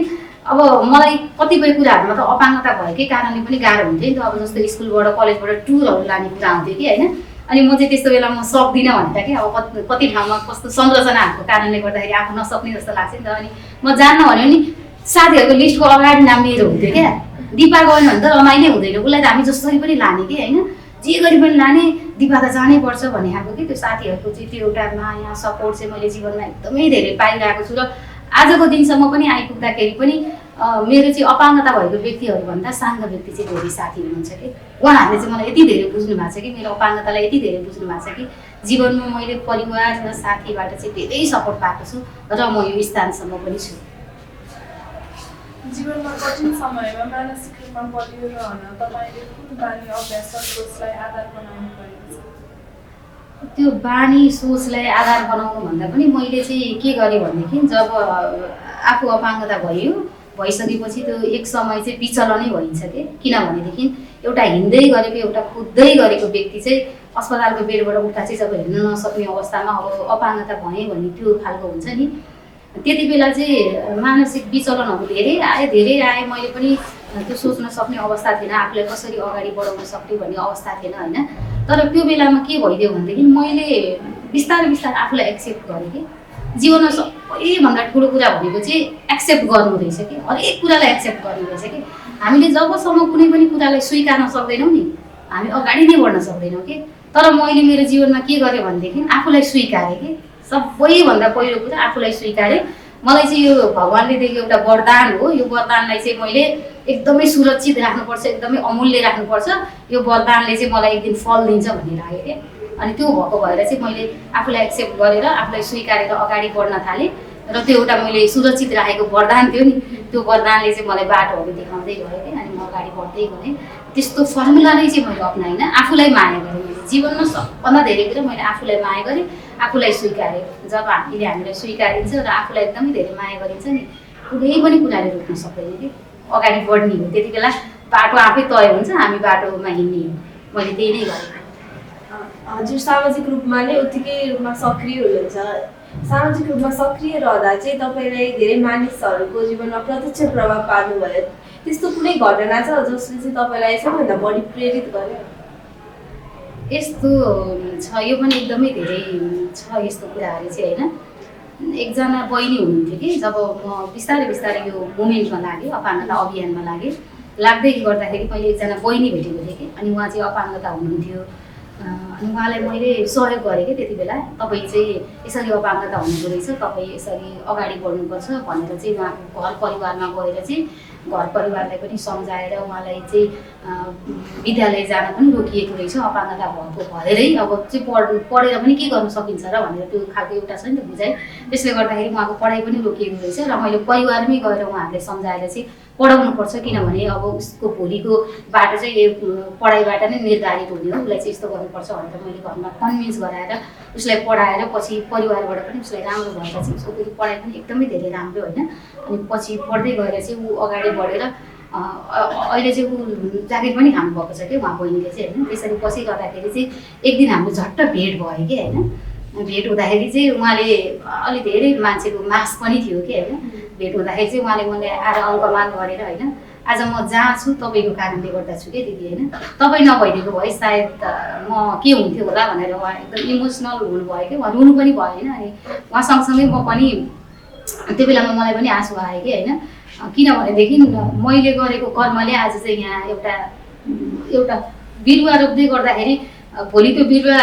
अब मलाई कतिपय कुराहरूमा त अपाङ्गता भएकै कारणले पनि गाह्रो हुन्थ्यो नि त। अब जस्तो स्कुलबाट कलेजबाट टुरहरू लाने कुरा आउँथ्यो कि होइन। अनि म चाहिँ त्यस्तो बेला म सक्दिनँ भनेर कि अब कति ठाउँमा कस्तो संरचनाहरूको कारणले गर्दाखेरि आफू नसक्ने जस्तो लाग्छ नि त। अनि म जान्न भन्यो भने साथीहरूको लिस्टको अगाडि नाम मेरो हुन्थ्यो क्या। दिपा गएन भने त रमाइ नै हुँदैन, उसलाई त हामी जसरी पनि लाने कि होइन, जे गरी पनि लाने, दिपा त जानै पर्छ भन्ने खालको कि त्यो साथीहरूको चाहिँ त्यो एउटा माया सपोर्ट चाहिँ मैले जीवनमा एकदमै धेरै पाइरहेको छु। र आजको दिनसम्म पनि आइपुग्दाखेरि पनि मेरो चाहिँ अपाङ्गता भएको व्यक्तिहरूभन्दा साङ्ग व्यक्ति चाहिँ धेरै साथी हुनुहुन्छ कि उहाँहरूले चाहिँ मलाई यति धेरै बुझ्नु भएको छ कि मेरो अपाङ्गतालाई यति धेरै बुझ्नु भएको छ कि जीवनमा मैले परिवार र साथीबाट चाहिँ धेरै सपोर्ट पाएको छु र म यो स्थानसम्म पनि छु। जीवनमा कठिन समयमा मानसिक रूपमा बलियो रहन तपाईँले कुन बानी अभ्यास र सोचलाई आधार बनाउनु परेको छ? त्यो बानी सोचलाई आधार बनाउनु भन्दा पनि मैले चाहिँ के गरेँ भनेदेखि जब आफू अपाङ्गता भइसकेपछि त्यो एक समय चाहिँ विचलनै भइन्छ कि। किनभनेदेखि एउटा हिँड्दै गरेको एउटा कुद्दै गरेको व्यक्ति चाहिँ अस्पतालको बेडबाट उठ्दा चाहिँ जब हिँड्न नसक्ने अवस्थामा अब अपाङ्गता भएँ भन्ने त्यो खालको हुन्छ नि, त्यति बेला चाहिँ मानसिक विचलनहरू धेरै आए। मैले पनि त्यो सोच्न सक्ने अवस्था थिएन, आफूलाई कसरी अगाडि बढाउन सक्ने भन्ने अवस्था थिएन होइन। तर त्यो बेलामा के भइदियो भनेदेखि मैले बिस्तारै आफूलाई एक्सेप्ट गरेँ कि जीवनमा सबैभन्दा ठुलो कुरा भनेको चाहिँ एक्सेप्ट गर्नु रहेछ कि, हरेक कुरालाई एक्सेप्ट गर्नु रहेछ कि। हामीले जबसम्म कुनै पनि कुरालाई स्वीकार्न सक्दैनौँ नि हामी अगाडि नै बढ्न सक्दैनौँ कि। तर मैले मेरो जीवनमा के गरेँ भनेदेखि आफूलाई स्वीकारेँ कि, सबैभन्दा पहिलो कुरा आफूलाई स्वीकारेँ। मलाई चाहिँ यो भगवान्ले दिएको एउटा वरदान हो, यो वरदानलाई चाहिँ मैले एकदमै सुरक्षित राख्नुपर्छ, एकदमै अमूल्य राख्नुपर्छ। यो वरदानले चाहिँ मलाई एक दिन फल दिन्छ भन्ने लाग्यो क्या। अनि त्यो भएको भएर चाहिँ मैले आफूलाई एक्सेप्ट गरेर आफूलाई स्वीकारेर अगाडि बढ्न थालेँ। र त्यो एउटा मैले सुरक्षित राखेको वरदान थियो नि, त्यो वरदानले चाहिँ मलाई बाटोहरू देखाउँदै गयो कि। अनि म अगाडि बढ्दै गएँ। त्यस्तो फर्मुला नै चाहिँ मैले अपनाइनँ, आफूलाई माया गरेँ। मैले जीवनमा सबभन्दा धेरै कुरा मैले आफूलाई माया गरेँ, आफूलाई स्वीकारेँ। जब हामीलाई स्वीकारिन्छ र आफूलाई एकदमै धेरै माया गरिन्छ नि कुनै पनि कुराले रोक्न सक्दैन कि, अगाडि बढ्ने हो। त्यति बेला बाटो आफै तय हुन्छ, हामी बाटोमा हिँड्ने हो। मैले त्यही नै गरेँ। हजुर सामाजिक रूपमा नै उत्तिकै रूपमा सक्रिय हुनुहुन्छ। सामाजिक रूपमा सक्रिय रहँदा चाहिँ तपाईँलाई धेरै मानिसहरूको जीवनमा प्रत्यक्ष प्रभाव पार्नुभयो। त्यस्तो कुनै घटना छ जसले चाहिँ तपाईँलाई सबैभन्दा बढी प्रेरित गर्यो? यस्तो छ, यो पनि एकदमै धेरै छ यस्तो कुराहरू चाहिँ होइन। एकजना बहिनी हुनुहुन्थ्यो कि जब म बिस्तारै यो मुभमेन्टमा लागेँ, अपाङ्गता अभियानमा लाग्दै गर्दाखेरि मैले एकजना बहिनी भेटेको थिएँ कि। अनि उहाँ चाहिँ अपाङ्गता हुनुहुन्थ्यो। अनि उहाँलाई मैले सहयोग गरेँ कि त्यति बेला, तपाईँ चाहिँ यसरी अपाङ्गता हुनुहुँदो रहेछ, तपाईँ यसरी अगाडि बढ्नुपर्छ भनेर चाहिँ उहाँको घर परिवारमा गएर चाहिँ घर परिवारलाई पनि सम्झाएर उहाँलाई चाहिँ विद्यालय जान पनि रोकिएको रहेछ अपाङ्गता भएको भएरै। अब चाहिँ पढेर पनि के गर्न सकिन्छ र भनेर त्यो खालको एउटा छ नि त बुझाइ। त्यसले गर्दाखेरि उहाँको पढाइ पनि रोकिएको रहेछ र मैले परिवारमै गएर उहाँहरूले सम्झाएर चाहिँ पढाउनुपर्छ, किनभने अब उसको भोलिको बाटो चाहिँ पढाइबाट नै निर्धारित हुने हो, उसलाई चाहिँ यस्तो गर्नुपर्छ भनेर मैले घरमा कन्भिन्स गराएर उसलाई पढाएर पछि परिवारबाट पनि उसलाई राम्रो भएर चाहिँ उसको पढाइ पनि एकदमै धेरै राम्रो होइन। अनि पछि पढ्दै गएर चाहिँ ऊ अगाडि बढेर अहिले चाहिँ ऊ जागिर पनि खानुभएको छ कि उहाँ बहिनीले चाहिँ होइन। त्यसरी बसिरहँदाखेरि चाहिँ एक दिन हाम्रो झट्ट भेट भयो कि होइन। भेट हुँदाखेरि चाहिँ उहाँले अलि धेरै मान्छेको मास पनि थियो कि होइन। भेट हुँदाखेरि चाहिँ उहाँले मलाई आएर अङ्कमान गरेर होइन, आज म जहाँ छु तपाईँको कारणले गर्दा छु क्या दिदी होइन, तपाईँ नभइदिएको भए सायद म के हुन्थ्यो होला भनेर उहाँ एकदम इमोसनल हुनुभयो कि। उहाँ रुनु पनि भयो होइन। अनि उहाँ सँगसँगै म पनि त्यो बेलामा मलाई पनि आँसु आयो कि होइन। किनभनेदेखि मैले गरेको कर्मले आज चाहिँ यहाँ एउटा बिरुवा रोप्दै गर्दाखेरि भोलि त्यो बिरुवा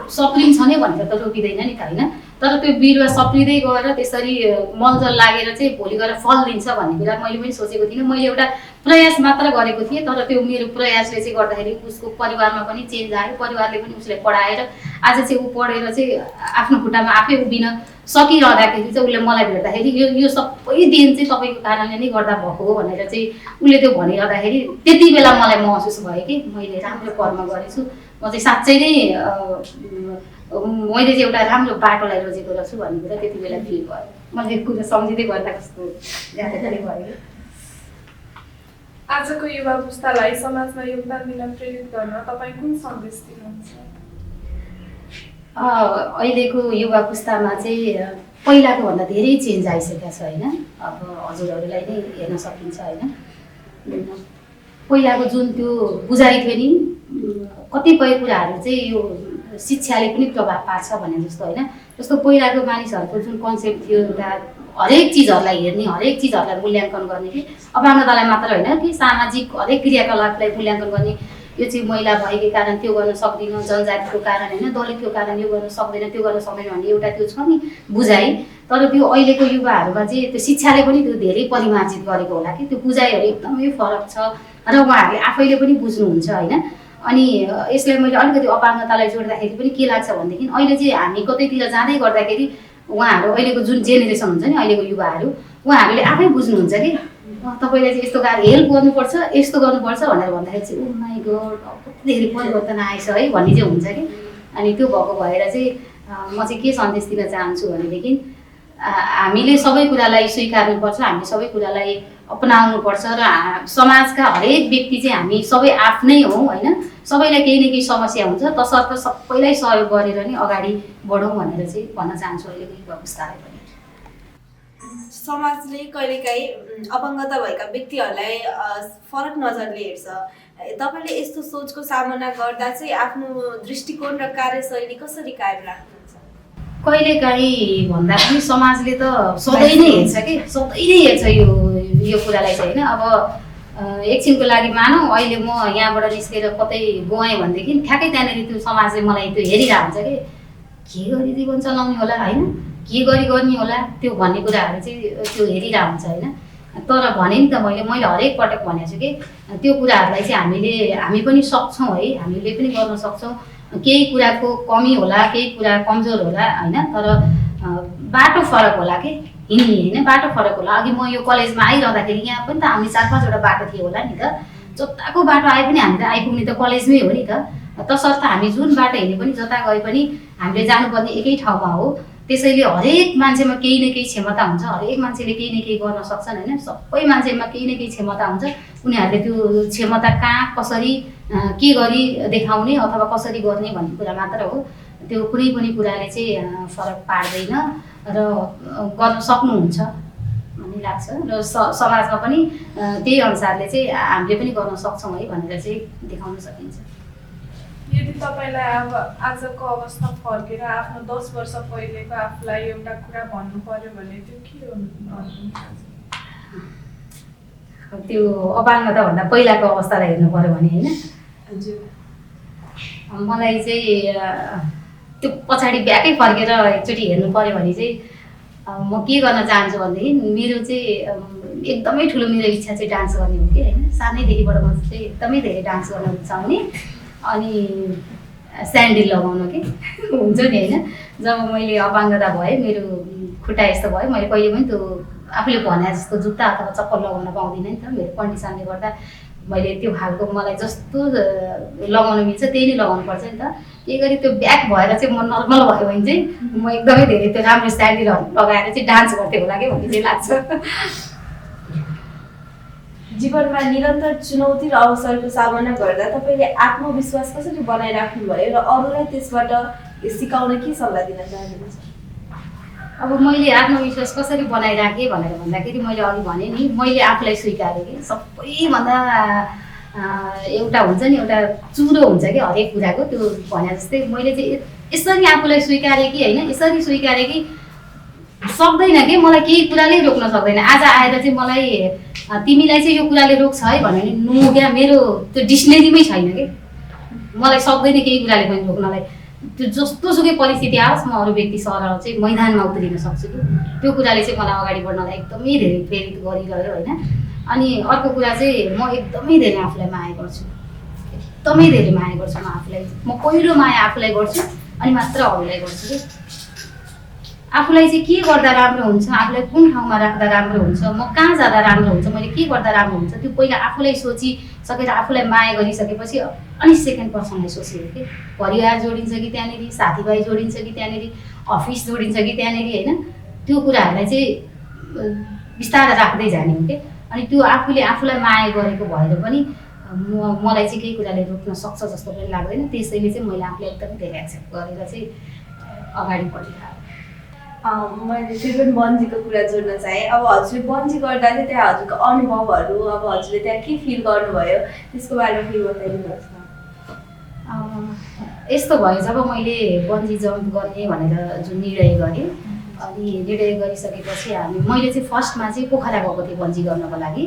सप्रिन्छ नै भनेर त रोपिँदैन नि त होइन। तर त्यो बिरुवा सप्रिँदै गएर त्यसरी मलजल लागेर चाहिँ भोलि गएर फल दिन्छ भन्ने कुरा मैले पनि सोचेको थिइनँ। मैले एउटा प्रयास मात्र गरेको थिएँ, तर त्यो मेरो प्रयासले चाहिँ गर्दाखेरि उसको परिवारमा पनि चेन्ज आयो। परिवारले पनि उसलाई पढाएर आज चाहिँ ऊ पढेर चाहिँ आफ्नो खुट्टामा आफै उभिन सकिरहँदाखेरि चाहिँ उसले मलाई भेट्दाखेरि यो सबै दिन चाहिँ तपाईँको कारणले नै गर्दा भएको हो भनेर चाहिँ उसले त्यो भनिरहँदाखेरि त्यति बेला मलाई महसुस भयो कि मैले राम्रो कर्म गरेछु, म चाहिँ साँच्चै नै मैले चाहिँ एउटा राम्रो बाटोलाई रोजेको रहेछु भन्ने कुरा त्यति बेला फिल भयो। मैले कुरा सम्झिँदै गर्दा कस्तो जानकारी भयो। आजको युवा पुस्तालाई समाजमा योगदान दिन प्रेरित गर्न तपाईँ कुन सन्देश दिनुहुन्छ? अहिलेको युवा पुस्तामा चाहिँ पहिलाको भन्दा धेरै चेन्ज आइसकेको छ होइन। अब हजुरहरूलाई नै हेर्न सकिन्छ होइन। पहिलाको जुन त्यो बुझाइ थियो नि कतिपय कुराहरू चाहिँ यो शिक्षाले पनि प्रभाव पार्छ भने जस्तो होइन। जस्तो पहिलाको मानिसहरूको जुन कन्सेप्ट थियो एउटा हरेक चिजहरूलाई हेर्ने हरेक चिजहरूलाई मूल्याङ्कन गर्ने कि अपाङ्गतालाई मात्र होइन कि सामाजिक हरेक क्रियाकलापलाई मूल्याङ्कन गर्ने। यो चाहिँ महिला भएकै कारण त्यो गर्न सक्दिनँ, जनजातिको कारण होइन, दलितको कारण यो गर्न सक्दैन त्यो गर्न सक्दैन भन्ने एउटा त्यो छ नि बुझाइ। तर त्यो अहिलेको युवाहरूमा चाहिँ त्यो शिक्षाले पनि त्यो धेरै परिमार्जित गरेको होला कि त्यो बुझाइहरू एकदमै फरक छ र उहाँहरूले आफैले पनि बुझ्नुहुन्छ होइन। अनि यसलाई मैले अलिकति अपाङ्गतालाई जोड्दाखेरि पनि के लाग्छ भनेदेखि अहिले चाहिँ हामी कतैतिर जाँदै गर्दाखेरि उहाँहरू अहिलेको जुन जेनेरेसन हुन्छ नि अहिलेको युवाहरू उहाँहरूले आफै बुझ्नुहुन्छ कि तपाईँले चाहिँ यस्तो गाह्रो हेल्प गर्नुपर्छ यस्तो गर्नुपर्छ भनेर भन्दाखेरि चाहिँ ओ माई गड कति धेरै परिवर्तन आएछ है भन्ने चाहिँ हुन्छ कि। अनि त्यो भएको भएर चाहिँ म चाहिँ के सन्देश दिन चाहन्छु भनेदेखि हामीले सबै कुरालाई स्वीकार्नुपर्छ, हामी सबै कुरालाई अपनाउनुपर्छ र समाजका हरेक व्यक्ति चाहिँ हामी सबै आफ्नै हौँ होइन। सबैलाई केही न केही समस्या हुन्छ तसर्थ सबैलाई सहयोग गरेर नै अगाडि बढौँ भनेर चाहिँ भन्न चाहन्छु अहिलेको युवा पुस्तालाई पनि। समाजले कहिलेकाहीँ अपाङ्गता भएका व्यक्तिहरूलाई फरक नजरले हेर्छ। तपाईँले यस्तो सोचको सामना गर्दा चाहिँ आफ्नो दृष्टिकोण र कार्यशैली कसरी कायम राख्नुहुन्छ? कहिलेकाहीँ भन्दा पनि समाजले त सधैँ नै हेर्छ कि सधैँ नै हेर्छ यो कुरालाई चाहिँ होइन। अब एकछिनको लागि मानौँ अहिले म यहाँबाट निस्केर कतै गएँ भनेदेखि ठ्याक्कै त्यहाँनिर त्यो समाजले मलाई त्यो हेरिरहेको हुन्छ कि के गरी जीवन चलाउने होला होइन, के गरी गर्ने होला त्यो भन्ने कुराहरू चाहिँ त्यो हेरिरहेको हुन्छ होइन। तर भने नि त मैले हरेक पटक भनेको छु कि त्यो कुराहरूलाई चाहिँ हामी पनि सक्छौँ है, हामीले पनि गर्न सक्छौँ। केही कुराको कमी होला केही कुरा कमजोर होला होइन, तर बाटो फरक होला कि हिँड्ने होइन, बाटो फरक होला। अघि म यो कलेजमा आइरहँदाखेरि यहाँ पनि त हामी 4-5वटा बाटो थियो होला नि त, जताको बाटो आए पनि हामी त आइपुग्ने त कलेजमै हो नि त। तसर्थ हामी जुन बाटो हिँडे पनि जता गए पनि हामीले जानुपर्ने एकै ठाउँमा हो। त्यसैले हरेक मान्छेमा केही न केही क्षमता हुन्छ, हरेक मान्छेले केही न केही गर्न सक्छन् होइन। सबै मान्छेमा केही न केही क्षमता हुन्छ, उनीहरूले त्यो क्षमता कहाँ कसरी के गरी देखाउने अथवा कसरी गर्ने भन्ने कुरा मात्र हो। त्यो कुनै पनि कुराले चाहिँ फरक पार्दैन र गर्न सक्नुहुन्छ भन्ने लाग्छ र समाजमा पनि त्यही अनुसारले चाहिँ हामीले पनि गर्न सक्छौँ है भनेर चाहिँ देखाउन सकिन्छ। यदि तपाईँलाई अब आजको अवस्था फर्केर आफ्नो 10 वर्ष पहिलेको आफूलाई एउटा कुरा भन्नु पर्यो भने त्यो के भन्नुहुन्छ? त्यो अपाङ्गताभन्दा पहिलाको अवस्थालाई हेर्नु पर्यो भने होइन, मलाई चाहिँ त्यो पछाडि ब्याकै फर्केर एकचोटि हेर्नु पर्यो भने चाहिँ म के गर्न चाहन्छु भनेदेखि मेरो चाहिँ एकदमै ठुलो मेरो इच्छा चाहिँ डान्स गर्ने हो कि होइन। सानैदेखिबाट म चाहिँ एकदमै धेरै डान्स गर्न रुचाउने अनि स्यान्डल लगाउनु के हुन्छ नि होइन। जब मैले अपाङ्गता भएँ मेरो खुट्टा यस्तो भयो मैले कहिले पनि त्यो आफूले भने जस्तो जुत्ता अथवा चप्पल लगाउन पाउँदिनँ नि त। मेरो कन्डिसनले गर्दा मैले त्यो खालको मलाई जस्तो लगाउन मिल्छ त्यही नै लगाउनु पर्छ नि त। केही गरी त्यो ब्याक भएर चाहिँ म नर्मल भयो भने चाहिँ म एकदमै धेरै त्यो राम्रो स्यान्डलहरू लगाएर चाहिँ डान्स गर्थेँ होला कि भन्ने चाहिँ लाग्छ। जीवनमा निरन्तर चुनौती र अवसरको सामना गर्दा तपाईँले आत्मविश्वास कसरी बनाइराख्नुभयो र अरूलाई त्यसबाट सिकाउन के सल्लाह दिन चाहनुहुन्छ? अब मैले आत्मविश्वास कसरी बनाइराखेँ भनेर भन्दाखेरि मैले अघि भने नि मैले आफूलाई स्वीकारेँ कि सबैभन्दा एउटा हुन्छ नि एउटा चुरो हुन्छ कि हरेक कुराको त्यो भने जस्तै मैले चाहिँ यसरी आफूलाई स्वीकारेँ कि होइन, यसरी स्वीकारेँ कि सक्दैन कि मलाई केही कुराले रोक्न सक्दैन। आज आएर चाहिँ मलाई तिमीलाई चाहिँ यो कुराले रोक्छ है भन्यो भने नो क्या मेरो त्यो डिक्सनेरीमै छैन कि मलाई सक्दैन केही कुराले पनि रोक्नलाई। त्यो जस्तो सुकै परिस्थिति आओस् म अरू व्यक्ति सरह चाहिँ मैदानमा उत्रिन सक्छु कि त्यो कुराले चाहिँ मलाई अगाडि बढ्नलाई एकदमै धेरै प्रेरित गरिरह्यो होइन। अनि अर्को कुरा चाहिँ म एकदमै धेरै आफूलाई माया गर्छु, एकदमै धेरै माया गर्छु म आफूलाई। म पहिलो माया आफूलाई गर्छु अनि मात्र अरूलाई गर्छु कि आफूलाई चाहिँ के गर्दा राम्रो हुन्छ, आफूलाई कुन ठाउँमा राख्दा राम्रो हुन्छ, म कहाँ जाँदा राम्रो हुन्छ, मैले के गर्दा राम्रो हुन्छ त्यो पहिला आफूलाई सोचिसकेर आफूलाई माया गरिसकेपछि अनि सेकेन्ड पर्सनलाई सोचेको कि परिवार जोडिन्छ कि त्यहाँनिर, साथीभाइ जोडिन्छ कि त्यहाँनिर, अफिस जोडिन्छ कि त्यहाँनिर होइन। त्यो कुराहरूलाई चाहिँ बिस्तारै राख्दै जाने हो कि। अनि त्यो आफूले आफूलाई माया गरेको भएर पनि मलाई चाहिँ केही कुराले रोक्न सक्छ जस्तो पनि लाग्दैन। त्यसैले चाहिँ मैले आफूलाई एकदमै धेरै एक्सेप्ट गरेर चाहिँ अगाडि बढिरहेको। मैले फेरि पनि बन्जीको कुरा जोड्न चाहेँ। अब हजुरले बन्जी गर्दा चाहिँ त्यहाँ हजुरको अनुभवहरू, अब हजुरले त्यहाँ के फिल गर्नुभयो त्यसको बारेमा फेरि बताइदिनुहोस् न। यस्तो भयो, जब मैले बन्जी जम्प गर्ने भनेर जुन निर्णय गरेँ, अनि निर्णय गरिसकेपछि मैले चाहिँ फर्स्टमा चाहिँ पोखरा गएको थिएँ बन्जी गर्नको लागि।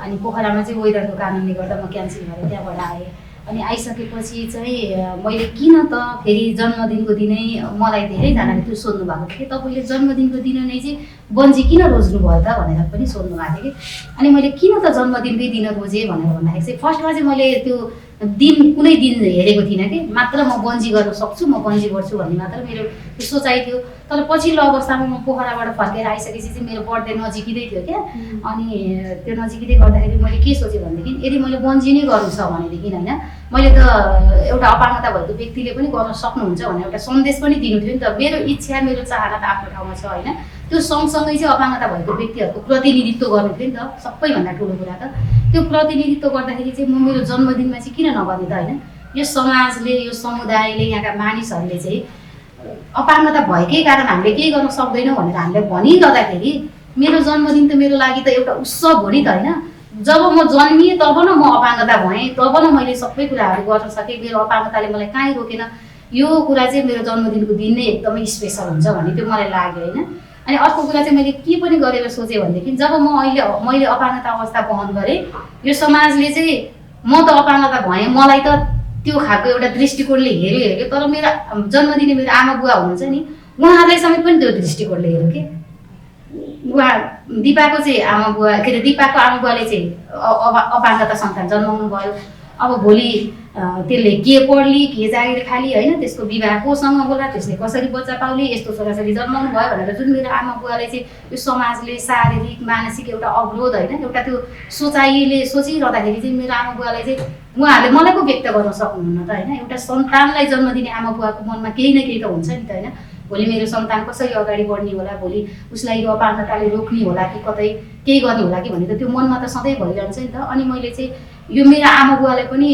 अनि पोखरामा चाहिँ वेदरको कारणले गर्दा म क्यान्सल भएर त्यहाँबाट आएँ। अनि आइसकेपछि चाहिँ मैले किन त फेरि जन्मदिनको दिनै मलाई धेरैजनाले त्यो सोध्नु भएको थियो कि तपाईँले जन्मदिनको दिन नै चाहिँ बन्जी किन रोज्नु भयो त भनेर पनि सोध्नु भएको थियो कि। अनि मैले किन त जन्मदिनकै दिन रोजेँ भनेर भन्दाखेरि चाहिँ फर्स्टमा चाहिँ मैले त्यो दिन कुनै दिन हेरेको थिइनँ कि, मात्र म बन्जी गर्न सक्छु, म बन्जी गर्छु भन्ने मात्र मेरो त्यो सोचाइ थियो। तर पछिल्लो अवस्थामा म पोखराबाट फर्केर आइसकेपछि चाहिँ मेरो बर्थडे नजिकै थियो क्या। अनि त्यो नजिकै गर्दाखेरि मैले के सोचेँ भनेदेखि यदि मैले बन्जी नै गर्नु छ भनेदेखि होइन, मैले त एउटा अपाङ्गता भएको व्यक्तिले पनि गर्न सक्नुहुन्छ भनेर एउटा सन्देश पनि दिनु थियो नि त। मेरो इच्छा मेरो चाहना त आफ्नो ठाउँमा छ होइन, त्यो सँगसँगै चाहिँ अपाङ्गता भएको व्यक्तिहरूको प्रतिनिधित्व गर्नु थियो नि त सबैभन्दा ठुलो कुरा त। त्यो प्रतिनिधित्व गर्दाखेरि चाहिँ म मेरो जन्मदिनमा चाहिँ किन नगर्ने त होइन। यो समाजले, यो समुदायले, यहाँका मानिसहरूले चाहिँ अपाङ्गता भएकै कारण हामीले केही गर्न सक्दैनौँ भनेर हामीले भनिरहँदाखेरि मेरो जन्मदिन त मेरो लागि त एउटा उत्सव हो नि त होइन। जब म जन्मिएँ तब न म अपाङ्गता भएँ, तब न मैले सबै कुराहरू गर्न सकेँ, मेरो अपाङ्गताले मलाई कहीँ रोकेन। यो कुरा चाहिँ मेरो जन्मदिनको दिन नै एकदमै स्पेसल हुन्छ भन्ने त्यो मलाई लाग्यो होइन। अनि अर्को कुरा चाहिँ मैले के पनि गरेर सोचेँ भनेदेखि जब मैले अपाङ्गता अवस्था वहन गरेँ, यो समाजले चाहिँ म त अपाङ्गता भएँ, मलाई त त्यो खालको एउटा दृष्टिकोणले हेऱ्यो। तर मेरो जन्मदिने मेरो आमा बुवा हुनुहुन्छ नि, उहाँहरूले समेत पनि त्यो दृष्टिकोणले हेऱ्यो कि। उहाँ दिपाको चाहिँ आमा बुवा के अरे दिपाको आमा बुवाले चाहिँ अपाङ्गता सन्तान जन्माउनु भयो। अब भोलि त्यसले के पढ्ली, के जागिर खाली होइन, त्यसको विवाह कोसँग होला, त्यसले कसरी बच्चा पाउली, यस्तो छोराछोरी जन्माउनु भयो भनेर जुन मेरो आमा बुवाले चाहिँ यो समाजले शारीरिक मानसिक एउटा अवरोध होइन, एउटा त्यो सोचाइले सोचिरहँदाखेरि चाहिँ मेरो आमा बुवाले चाहिँ उहाँहरूले मलाई पो व्यक्त गर्न सक्नुहुन्न त होइन। एउटा सन्तानलाई जन्म दिने आमा बुवाको मनमा केही न केही त हुन्छ नि त होइन। भोलि मेरो सन्तान कसरी अगाडि बढ्ने होला, भोलि उसलाई यो अपाङ्गताले रोक्ने होला कि कतै केही गर्ने होला कि भन्ने त त्यो मनमा त सधैँ भइरहन्छ नि त। अनि मैले चाहिँ यो मेरो आमा बुवालाई पनि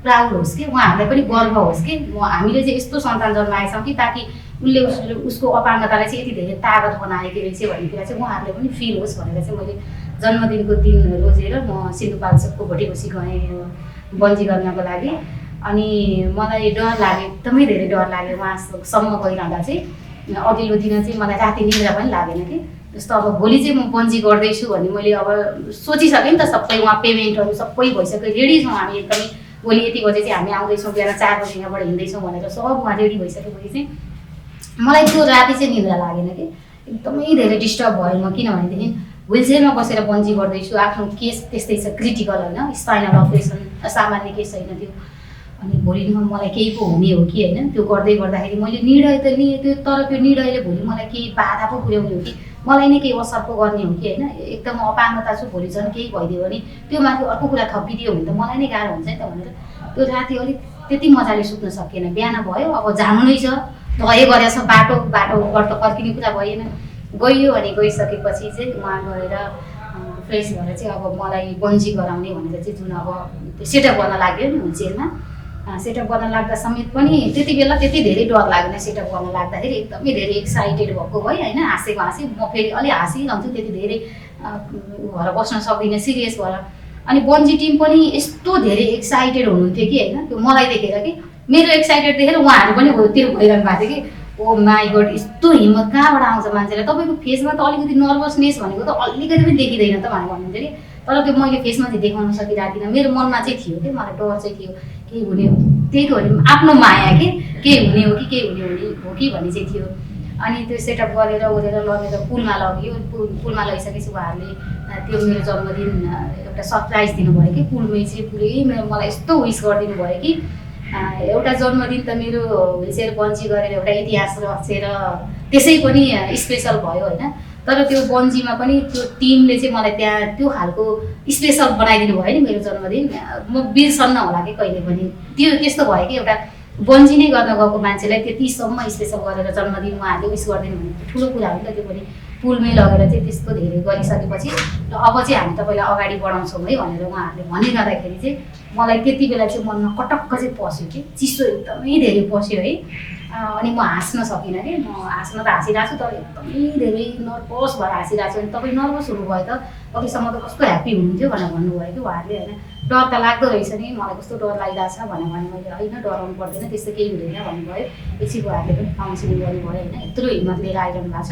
प्राउड होस् कि, उहाँहरूलाई पनि गर्व होस् कि हामीले चाहिँ यस्तो सन्तान जन्माएछौँ कि ताकि उसको अपाङ्गतालाई चाहिँ यति धेरै तागत बनाएकी रहेछ भन्ने कुरा चाहिँ उहाँहरूले पनि फिल होस् भनेर चाहिँ मैले जन्मदिनको दिन रोजेर म सिन्धुपाल्चोकको भोटेकोसी गएँ बन्जी गर्नको लागि। अनि मलाई डर लाग्यो, एकदमै धेरै डर लाग्यो। उहाँसम्म गइरहँदा चाहिँ अघिल्लो दिन चाहिँ मलाई राति निद्रा पनि लागेन कि। जस्तो अब भोलि चाहिँ म बन्जी गर्दैछु भन्ने मैले अब सोचिसकेँ नि त सबै। उहाँ पेमेन्टहरू सबै भइसक्यो, रेडी छौँ हामी एकदमै, भोलि यति बजे चाहिँ हामी आउँदैछौँ, बिहान 4 बजी यहाँबाट हिँड्दैछौँ भनेर सब उहाँ रेडी भइसकेपछि चाहिँ मलाई त्यो राति चाहिँ निद्रा लागेन कि। एकदमै धेरै डिस्टर्ब भयो म, किनभनेदेखि व्हिलचेयरमा बसेर बन्जी गर्दैछु, आफ्नो केस त्यस्तै छ क्रिटिकल होइन, स्पाइनल अपरेसन, सामान्य केस छैन त्यो। अनि भोलि मलाई केही पो हुने हो कि होइन। त्यो गर्दै गर्दाखेरि मैले निर्णय त लिएँ त्यो, तर त्यो निर्णयले भोलि मलाई केही बाधा पो पुर्याउने हो कि, मलाई नै केही असर पो गर्ने हो कि होइन। एकदम अपाङ्गता छु, भोलि झन् केही भइदियो भने त्यो माथि अर्को कुरा थपिदियो भने त मलाई नै गाह्रो हुन्छ नि त भनेर त्यो राति अलिक त्यति मजाले सुत्न सकेन। बिहान भयो, अब जानु नै छ, गरेछ बाटोबाट फर्किने कुरा भएन। गइयो अनि गइसकेपछि चाहिँ उहाँ गएर फ्रेस भएर चाहिँ अब मलाई बन्जी गराउने भनेर चाहिँ जुन अब त्यो सेटअप गर्न लाग्यो नि होलसेलमा, सेटअप गर्न लाग्दा समेत पनि त्यति बेला त्यति धेरै डर लागेन। सेटअप गर्न लाग्दाखेरि एकदमै धेरै एक्साइटेड भएको भएँ होइन, हाँसेँ। म फेरि अलि हाँसिरहन्छु, त्यति धेरै भएर बस्न सक्दिनँ सिरियस भएर। अनि बन्जी टिम पनि यस्तो धेरै एक्साइटेड हुनुहुन्थ्यो कि होइन, त्यो मलाई देखेर कि मेरो एक्साइटेड देखेर उहाँहरू पनि तिर भइरहनु भएको थियो कि। ओ माई गड, यस्तो हिम्मत कहाँबाट आउँछ मान्छेलाई, तपाईँको फेसमा त अलिकति नर्भसनेस भनेको त अलिकति पनि देखिँदैन त भनेर भन्नुहुन्थ्यो कि। तर त्यो मैले फेसमा चाहिँ देखाउन सकिरहेको थिइनँ, मेरो मनमा चाहिँ थियो कि मलाई डर चाहिँ थियो केही हुने हो, त्यही हो भने आफ्नो माया के केही हुने हो कि केही हुने हो कि भन्ने चाहिँ थियो। अनि त्यो सेटअप गरेर ओरेर लगेर पुलमा लग्यो। पुलमा लगिसकेपछि उहाँहरूले त्यो मेरो जन्मदिन एउटा सरप्राइज दिनुभयो कि पुलमै चाहिँ पुरै मलाई यस्तो विस गरिदिनु भयो कि एउटा जन्मदिन त मेरो व्हिलचेयर बन्जी गरेर एउटा इतिहास रचेर त्यसै पनि स्पेसल भयो होइन। तर त्यो बन्जीमा पनि त्यो टिमले चाहिँ मलाई त्यहाँ त्यो खालको स्पेसल बनाइदिनु भयो नि मेरो जन्मदिन, म बिर्सन्न होला कि कहिले पनि। त्यो त्यस्तो भयो कि एउटा बन्जी नै गर्न गएको मान्छेलाई त्यतिसम्म स्पेसल गरेर जन्मदिन उहाँहरूले विस गरिदिनु भने ठुलो कुरा हो नि त त्यो पनि। पुलमै लगेर चाहिँ त्यस्तो धेरै गरिसकेपछि र अब चाहिँ हामी तपाईँलाई अगाडि बढाउँछौँ है भनेर उहाँहरूले भनिरहँदाखेरि चाहिँ मलाई त्यति बेला चाहिँ मनमा कटक्क चाहिँ पस्यो कि चिसो एकदमै धेरै पस्यो है। अनि म हाँस्न सकिनँ कि म हाँस्न त हाँसिरहेको छु तर एकदमै धेरै नर्भस भएर हाँसिरहेको छु। अनि तपाईँ नर्भस हुनुभयो त अघिसम्म त कस्तो ह्याप्पी हुनुहुन्थ्यो भनेर भन्नुभयो कि उहाँहरूले होइन। डर त लाग्दो रहेछ नि मलाई कस्तो डर लागिरहेको छ भने मैले होइन डराउनु पर्दैन त्यस्तो केही हुँदैन भन्नुभयो। एकछिन उहाँहरूले पनि काउन्सिलिङ गर्नुभयो होइन। यत्रो हिम्मत लिएर आइरहनु भएको छ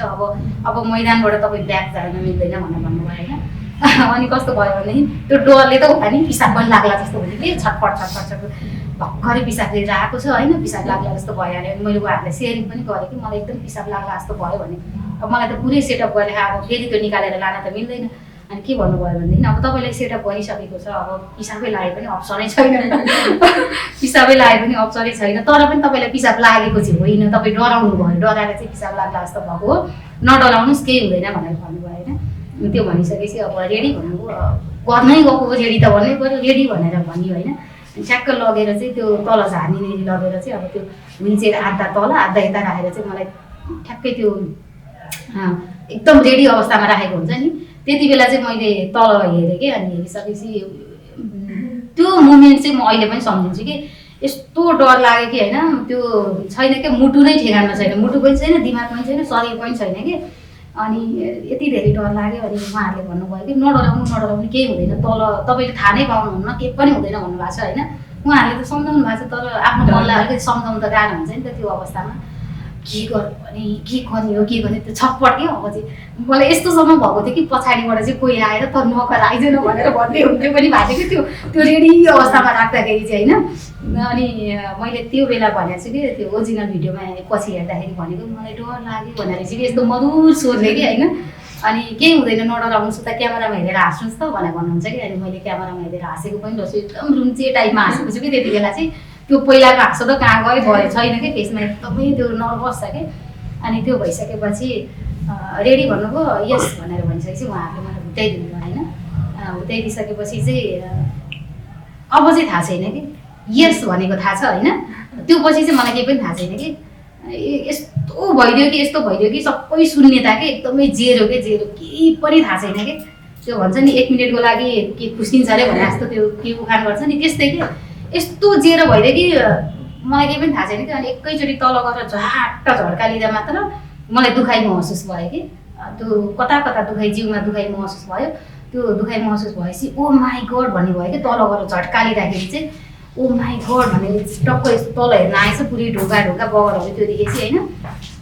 अब मैदानबाट तपाईँ ब्याक जान मिल्दैन भनेर भन्नुभयो होइन। अनि कस्तो भयो भनेदेखि त्यो डरले त होला नि पिसाब पनि लाग्ला जस्तो भयो कि छटपट भर्खरै पिसाब लिएर आएको छ होइन पिसाब लाग्ला जस्तो भइहाल्यो। अनि मैले उहाँहरूलाई सेयरिङ पनि गरेँ कि मलाई एकदम पिसाब लाग्ला जस्तो भयो भने अब मलाई त पुरै सेटअप गरेर अब फेरि त्यो निकालेर लान त मिल्दैन। अनि के भन्नुभयो भनेदेखि अब तपाईँले सेटअप गरिसकेको छ अब पिसाबै लागे पनि अप्सनै छैन पिसाबै लागे पनि अप्सनै छैन तर पनि तपाईँलाई पिसाब लागेको चाहिँ होइन तपाईँ डराउनु भयो डराएर चाहिँ पिसाब लाग्ला जस्तो भएको हो नडराउनुहोस् केही हुँदैन भनेर भन्नुभयो होइन। त्यो भनिसकेपछि अब रेडी भन्नुभयो गर्नै गएको रेडी त भन्नै पऱ्यो रेडी भनेर भन्यो होइन। ठ्याक्क लगेर चाहिँ त्यो तल झार्नेरी लगेर चाहिँ अब त्यो विलचेयर आधा तल आधा यता राखेर चाहिँ मलाई ठ्याक्कै त्यो एकदम रेडी अवस्थामा राखेको हुन्छ नि त्यति बेला चाहिँ मैले तल हेरेँ कि अनि हेरिसकेपछि त्यो मोमेन्ट चाहिँ म अहिले पनि सम्झिन्छु कि यस्तो डर लाग्यो कि होइन त्यो छैन कि मुटु नै ठेगानमा छैन मुटु पनि छैन दिमाग पनि छैन शरीर पनि छैन कि। अनि यति धेरै डर लाग्यो अनि उहाँहरूले भन्नुभयो कि नडराउनु केही हुँदैन तल तपाईँले थाहा नै पाउनुहुन्न केही पनि हुँदैन भन्नुभएको छ होइन। उहाँहरूले त सम्झाउनु भएको छ तर आफ्नो मनलाई अलिकति सम्झाउनु त गाह्रो हुन्छ नि त त्यो अवस्थामा के गर्नु भने के गर्ने त्यो छटपट के अब चाहिँ मलाई यस्तोसम्म भएको थियो कि पछाडिबाट चाहिँ कोही आएर त नकर आइजन भनेर भन्दै हुन्थ्यो पनि भएको थियो कि त्यो रेडी अवस्थामा राख्दाखेरि चाहिँ होइन। अनि मैले त्यो बेला भनेको छु कि त्यो ओरिजिनल भिडियोमा पछि हेर्दाखेरि भनेको मलाई डर लाग्यो भनेर चाहिँ यस्तो मधुर स्वरले कि होइन। अनि केही हुँदैन नडराउनुहोस् त क्यामेरामा हेरेर हाँस्नुहोस् त भनेर भन्नुहुन्छ कि अनि मैले क्यामेरामा हेरेर हाँसेको पनि रहेछु एकदम रुम्चे टाइपमा हाँसेको छु कि त्यति बेला चाहिँ त्यो पहिलाको हाँसो त कहाँ गयो भयो छैन कि फेसमा एकदमै त्यो नर्भस छ कि। अनि त्यो भइसकेपछि रेडी भन्नुभयो यस भनेर भनिसकेपछि उहाँहरूले मलाई हुत्याइदिनु भयो होइन। हुत्याइदिइसकेपछि चाहिँ अब चाहिँ थाहा छैन कि यस भनेको थाहा छ होइन त्यो पछि चाहिँ मलाई केही पनि थाहा छैन कि यस्तो भइदियो कि सबै शून्यता कि एकदमै जेरो केही पनि थाहा छैन कि त्यो भन्छ नि 1 मिनटको लागि के खुस्किन्छ अरे भने जस्तो त्यो के उखान गर्छ नि त्यस्तै कि यस्तो जेरो भइदियो कि मलाई केही पनि थाहा छैन कि। अनि एकैचोटि तल गएर झ्वाट्ट झड्का लिँदा मात्र मलाई दुखाइ महसुस भयो कि त्यो कता दुखाइ जिउमा दुखाइ महसुस भयो। त्यो दुखाइ महसुस भएपछि ओ माई गड भन्ने भयो कि तल गएर झट्का लिँदाखेरि चाहिँ ओ माई गड भने टक्क यस्तो तल हेर्न आएछ पुरै ढोका बगरहरू त्यो देखेपछि होइन।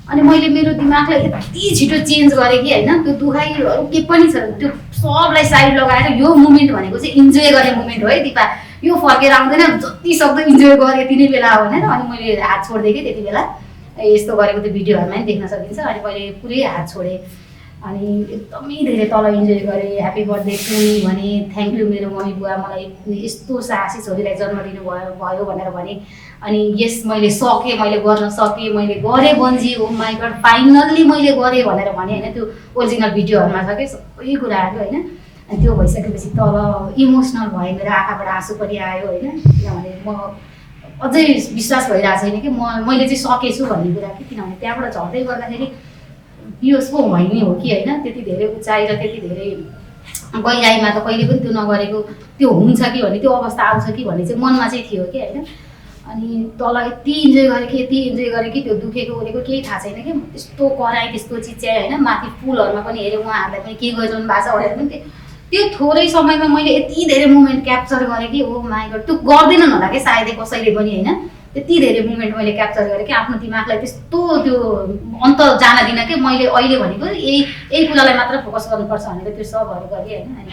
अनि मैले मेरो दिमागलाई यति छिटो चेन्ज गरेँ कि होइन त्यो दुखाइहरू के पनि छ त्यो सबलाई साइड लगाएर यो मुमेन्ट भनेको चाहिँ इन्जोय गर्ने मुमेन्ट हो है दिपा यो फर्केर आउँदैन जति सक्दो इन्जोय गरेँ यति नै बेला हो भनेर। अनि मैले हात छोडिदिएँ कि त्यति बेला यस्तो गरेको त्यो भिडियोहरूमा पनि देख्न सकिन्छ। अनि मैले पुरै हात छोडेँ अनि एकदमै धेरै तल इन्जोय गरेँ ह्याप्पी बर्थडे टु मी भने थ्याङ्क यू मेरो मम्मी बुवा मलाई यस्तो साहसी छोरीलाई जन्म दिनुभयो भनेर भने। अनि यस मैले सकेँ मैले गर्न सकेँ मैले गरेँ bungee oh my god finally मैले गरेँ भनेर भने होइन। त्यो ओरिजिनल भिडियोहरूमा छ कि सबै कुराहरू होइन। अनि त्यो भइसकेपछि तल इमोसनल भयो मेरो आँखाबाट आँसु पनि आयो होइन किनभने म अझै विश्वास भइरहेको छैन कि मैले चाहिँ सकेछु भन्ने कुरा कि किनभने त्यहाँबाट झर्दै गर्दाखेरि पियोसको होइन हो कि होइन त्यति धेरै उचाइ र त्यति धेरै गहिराइमा त कहिले पनि त्यो नगरेको त्यो हुन्छ कि भन्ने त्यो अवस्था आउँछ कि भन्ने चाहिँ मनमा चाहिँ थियो कि होइन। अनि तल यति इन्जोय गरेँ कि त्यो दुखेको ओरेको केही थाहा छैन कि त्यस्तो कराएँ त्यस्तो चिच्याएँ होइन। माथि पुलहरूमा पनि हेरेँ उहाँहरूलाई पनि के गरिरहनु भएको छ भनेर पनि त्यो थोरै समयमा मैले यति धेरै मुमेन्ट क्याप्चर गरेँ कि ओ माई गड त्यो गर्दैनन् होला कि सायदै कसैले पनि होइन। त्यति धेरै मुमेन्ट मैले क्याप्चर गरेँ कि आफ्नो दिमागलाई त्यस्तो त्यो अन्त जान दिन कि मैले अहिले भनेको यही कुरालाई मात्र फोकस गर्नुपर्छ भनेर त्यो सबहरू गरेँ होइन। अनि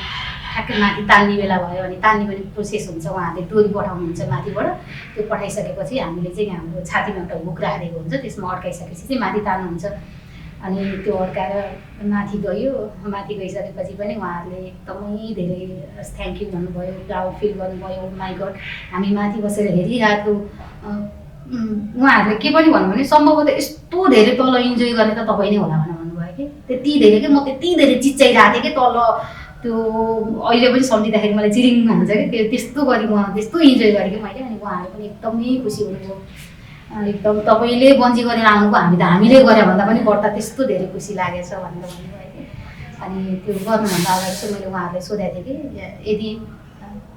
ठ्याक्कै माथि तान्ने बेला भयो अनि तान्ने पनि प्रोसेस हुन्छ उहाँहरूले डोरी पठाउनुहुन्छ माथिबाट त्यो पठाइसकेपछि हामीले चाहिँ हाम्रो छातीमा एउटा हुक राखेको हुन्छ त्यसमा अड्काइसकेपछि चाहिँ माथि तान्नुहुन्छ। अनि त्यो अड्काएर माथि गयो माथि गइसकेपछि पनि उहाँहरूले एकदमै धेरै थ्याङ्क यू भन्नुभयो प्राउड फिल गर्नुभयो माई गड हामी माथि बसेर हेरिरहेको उहाँहरूले के पनि भन्नु भने सम्भवतः यस्तो धेरै तल इन्जोय गर्ने त तपाईँ नै होला भनेर भन्नुभयो कि त्यति धेरै कि म त्यति धेरै चिच्याइरहेको थिएँ कि तल त्यो अहिले पनि सम्झिँदाखेरि मलाई चिरिङ हुन्छ कि त्यो त्यस्तो गरी म त्यस्तो इन्जोय गरेँ कि मैले। अनि उहाँहरू पनि एकदमै खुसी हुनुभयो। एकदम तपाईँले बन्जी गरेर आउनुभयो, हामीले गरे भन्दा पनि बढ्ता त्यस्तो धेरै खुसी लागेछ भनेर भन्नुभयो कि। अनि त्यो गर्नुभन्दा अगाडि चाहिँ मैले उहाँहरूलाई सोधेको थिएँ कि यदि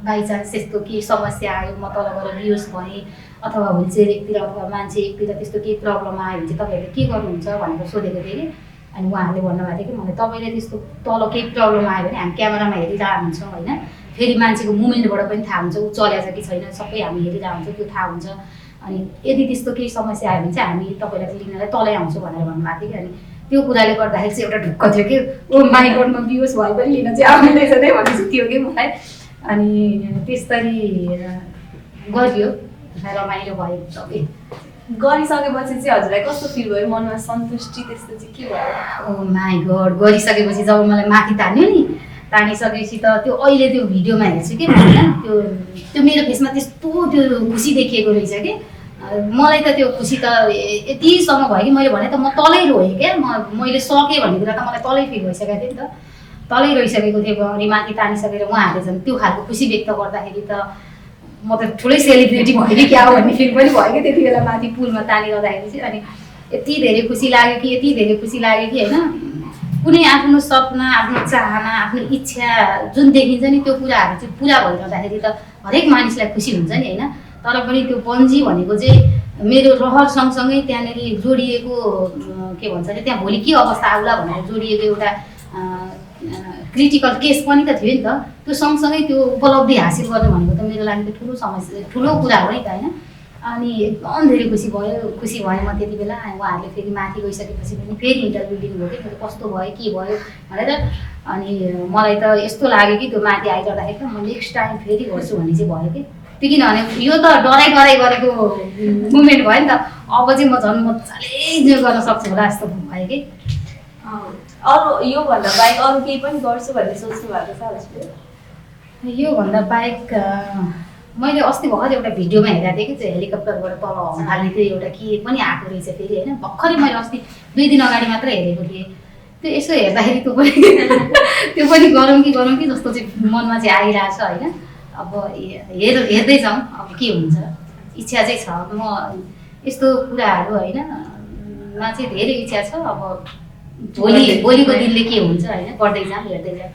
बाइचान्स त्यस्तो केही समस्या आयो, म तल गएर बिहोस भएँ अथवा हुलचेयर एकतिर अथवा मान्छे एकतिर त्यस्तो केही प्रब्लम आयो भने चाहिँ तपाईँहरूले के गर्नुहुन्छ भनेर सोधेको थिएँ कि। अनि उहाँहरूले भन्नुभएको थियो कि मलाई तपाईँले त्यस्तो तल केही प्रब्लम आयो भने हामी क्यामेरामा हेरिरहेको हुन्छौँ होइन, फेरि मान्छेको मुभमेन्टबाट पनि थाहा हुन्छ ऊ चलेको छ कि छैन, सबै हामी हेरिरहेको हुन्छ, त्यो थाहा हुन्छ। अनि यदि त्यस्तो केही समस्या आयो भने चाहिँ हामी तपाईँलाई लिनलाई तलै आउँछौँ भनेर भन्नुभएको थियो कि। अनि त्यो कुराले गर्दाखेरि चाहिँ एउटा ढुक्क थियो कि ओ माई गडमा बिहोस भए पनि लिन चाहिँ आउँदैछ नै भन्ने चाहिँ थियो कि मलाई। अनि त्यसरी गरियो, रमाइलो भयो सबै। गरिसकेपछि चाहिँ हजुरलाई कस्तो फिल भयो, मनमा सन्तुष्टि त्यस्तो चाहिँ के भयो? ओ माई गड, गरिसकेपछि जब मलाई माथि तान्यो नि, तानिसकेपछि त त्यो अहिले त्यो भिडियोमा हेर्छु कि होइन, त्यो मेरो फेसमा त्यस्तो त्यो खुसी देखिएको रहेछ कि। मलाई त त्यो खुसी त यतिसम्म भयो कि मैले भने त म तलै रोएँ क्या। मैले सकेँ भन्ने कुरा त मलाई तलै फिल भइसकेको थियो नि त, तलै रहिसकेको थियो। अनि माथि तानिसकेर उहाँहरूले झन् त्यो खालको खुसी व्यक्त गर्दाखेरि त म त ठुलै सेलिब्रेटी भयो कि क्या हो भन्ने फिल पनि भयो कि त्यति बेला माथि पुलमा तानिरहँदाखेरि चाहिँ। अनि यति धेरै खुसी लाग्यो कि, यति धेरै खुसी लाग्यो कि होइन, कुनै आफ्नो सपना, आफ्नो चाहना, आफ्नो इच्छा जुन देखिन्छ नि त्यो कुराहरू चाहिँ पुरा भइरहँदाखेरि त हरेक मानिसलाई खुसी हुन्छ नि होइन। तर पनि त्यो बन्जी भनेको चाहिँ मेरो रहर सँगसँगै त्यहाँनिर जोडिएको के भन्छ अरे, त्यहाँ भोलि के अवस्था आउला भनेर जोडिएको एउटा क्रिटिकल केस पनि त थियो नि त। त्यो सँगसँगै त्यो उपलब्धि हासिल गर्नु भनेको त मेरो लागि त ठुलो समस्या, ठुलो कुरा हो नि त होइन। अनि एकदम धेरै खुसी भएँ म त्यति बेला। उहाँहरूले फेरि माथि गइसकेपछि पनि फेरि इन्टरभ्यू लिनुभयो कि मेरो कस्तो भयो के भयो भनेर। अनि मलाई त यस्तो लाग्यो कि त्यो माथि आइरहँदाखेरि त म नेक्स्ट टाइम फेरि गर्छु भन्ने चाहिँ भयो कि। त्यो किनभने यो त डराइ गरेको मुभमेन्ट भयो नि त, अब चाहिँ म झन् मजाले गर्न सक्छु होला जस्तो भयो कि। अरू योभन्दा बाहेक अरू केही पनि गर्छु भन्ने सोच्नु भएको छ हजुरले? योभन्दा बाहेक मैले अस्ति भर्खर एउटा भिडियोमा हेरेको थिएँ कि चाहिँ हेलिकप्टरबाट तल हाल्ने त्यो एउटा के पनि आएको रहेछ फेरि होइन। भर्खरै मैले अस्ति 2 दिन अगाडि मात्र हेरेको थिएँ। त्यो यसो हेर्दाखेरि त्यो पनि गरौँ कि जस्तो चाहिँ मनमा चाहिँ आइरहेछ होइन। अब हेर्दै जाउँ अब के हुन्छ, इच्छा चाहिँ छ। म यस्तो कुराहरू होइन मा चाहिँ धेरै इच्छा छ। अब भोलिको दिनले के हुन्छ होइन, गर्दै जाउँ, हेर्दै जाउँ।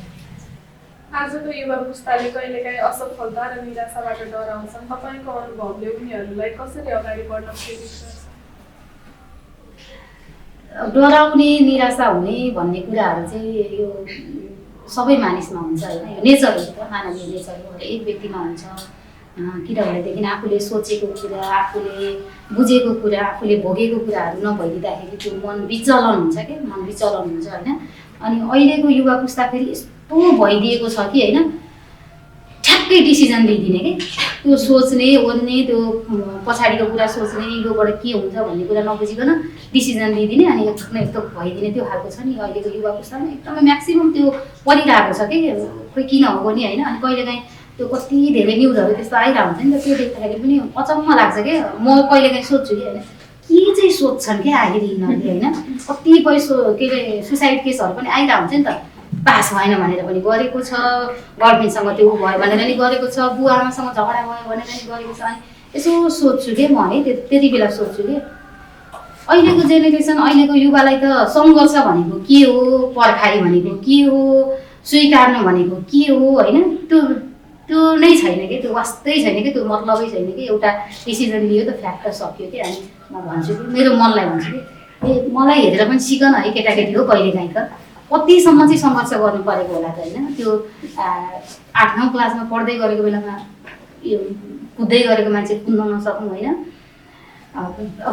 आजको युवा पुस्ताले कहिलेकाहीँ असफलता र निराशाबाट डराउँछन्। तपाईँको अनुभवले उनीहरूलाई कसरी अगाडि बढ्न प्रेरित गर्छ? डराउने, निराशा हुने भन्ने कुराहरू चाहिँ यो सबै मानिसमा हुन्छ होइन। यो नेचर हो त, मानवीय नेचर हो, हरेक व्यक्तिमा हुन्छ। किनभनेदेखि आफूले सोचेको कुरा, आफूले बुझेको कुरा, आफूले भोगेको कुराहरू नभइदिँदाखेरि त्यो मन विचलन हुन्छ क्या, मन विचलन हुन्छ होइन। अनि अहिलेको युवा पुस्ता फेरि यस्तो भइदिएको छ कि होइन, ठ्याक्कै डिसिजन लिइदिने कि त्यो सोच्ने ओर्ने, त्यो पछाडिको कुरा सोच्ने, योबाट के हुन्छ भन्ने कुरा नबुझिकन डिसिजन लिइदिने अनि यस्तो भइदिने त्यो खालको छ नि अहिलेको युवा पुस्तामा। एकदमै म्याक्सिमम् त्यो परिरहेको छ कि खोइ किन हो पनि होइन। अनि कहिलेकाहीँ त्यो कति धेरै न्युजहरू त्यस्तो आइरहेको हुन्छ नि त, त्यो देख्दाखेरि पनि अचम्म लाग्छ कि। म कहिलेकाहीँ सोध्छु कि होइन के चाहिँ सोध्छन् क्या आखिर यिनीहरूले होइन। कतिपय के अरे सुसाइड केसहरू पनि आइरहेको हुन्छ नि त, पास भएन भनेर पनि गरेको छ, गर्लफ्रेन्डसँग त्यो भयो भनेर नि गरेको छ, बुवा आमासँग झगडा भयो भनेर नि गरेको छ। अनि यसो सोध्छु कि म है, त्यति बेला सोध्छु कि अहिलेको जेनेरेसन, अहिलेको युवालाई त सङ्घर्ष भनेको के हो, पर्खाइ भनेको के हो, स्वीकार्नु भनेको के हो होइन, त्यो नै छैन कि, त्यो वास्तै छैन कि, त्यो मतलबै छैन कि। एउटा डिसिजन लियो त फ्याक्टर सक्यो कि। अनि म भन्छु कि मेरो मनलाई भन्छु कि मलाई हेरेर पनि सिक न है केटाकेटी हो, कहिलेकाहीँ त कतिसम्म चाहिँ सङ्घर्ष गर्नु परेको होला त होइन। त्यो 8-9 क्लासमा पढ्दै गरेको बेलामा यो कुद्दै गरेको मान्छे कुद्न नसक्नु होइन।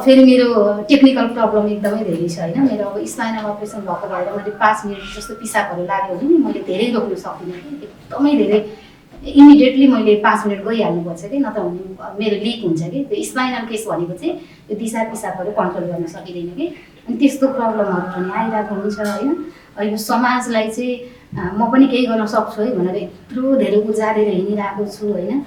फेरि मेरो टेक्निकल प्रब्लम एकदमै धेरै छ होइन। मेरो अब स्पाइनल अपरेसन भएको भएर मैले 5 मिनट जस्तो पिसाबहरू लाग्यो भने नि मैले धेरै रोक्नु सकिनँ कि, एकदमै धेरै इमिडिएटली मैले 5 मिनट गइहाल्नुपर्छ कि, नत्र भने मेरो लिक हुन्छ कि। त्यो स्पाइनल केस भनेको चाहिँ त्यो दिशा पिसाबहरू कन्ट्रोल गर्न सकिँदैन कि। अनि त्यस्तो प्रब्लमहरू पनि आइरहेको हुन्छ होइन। यो समाजलाई चाहिँ म पनि केही गर्न सक्छु है भनेर यत्रो धेरै उजारेर हिँडिरहेको छु होइन।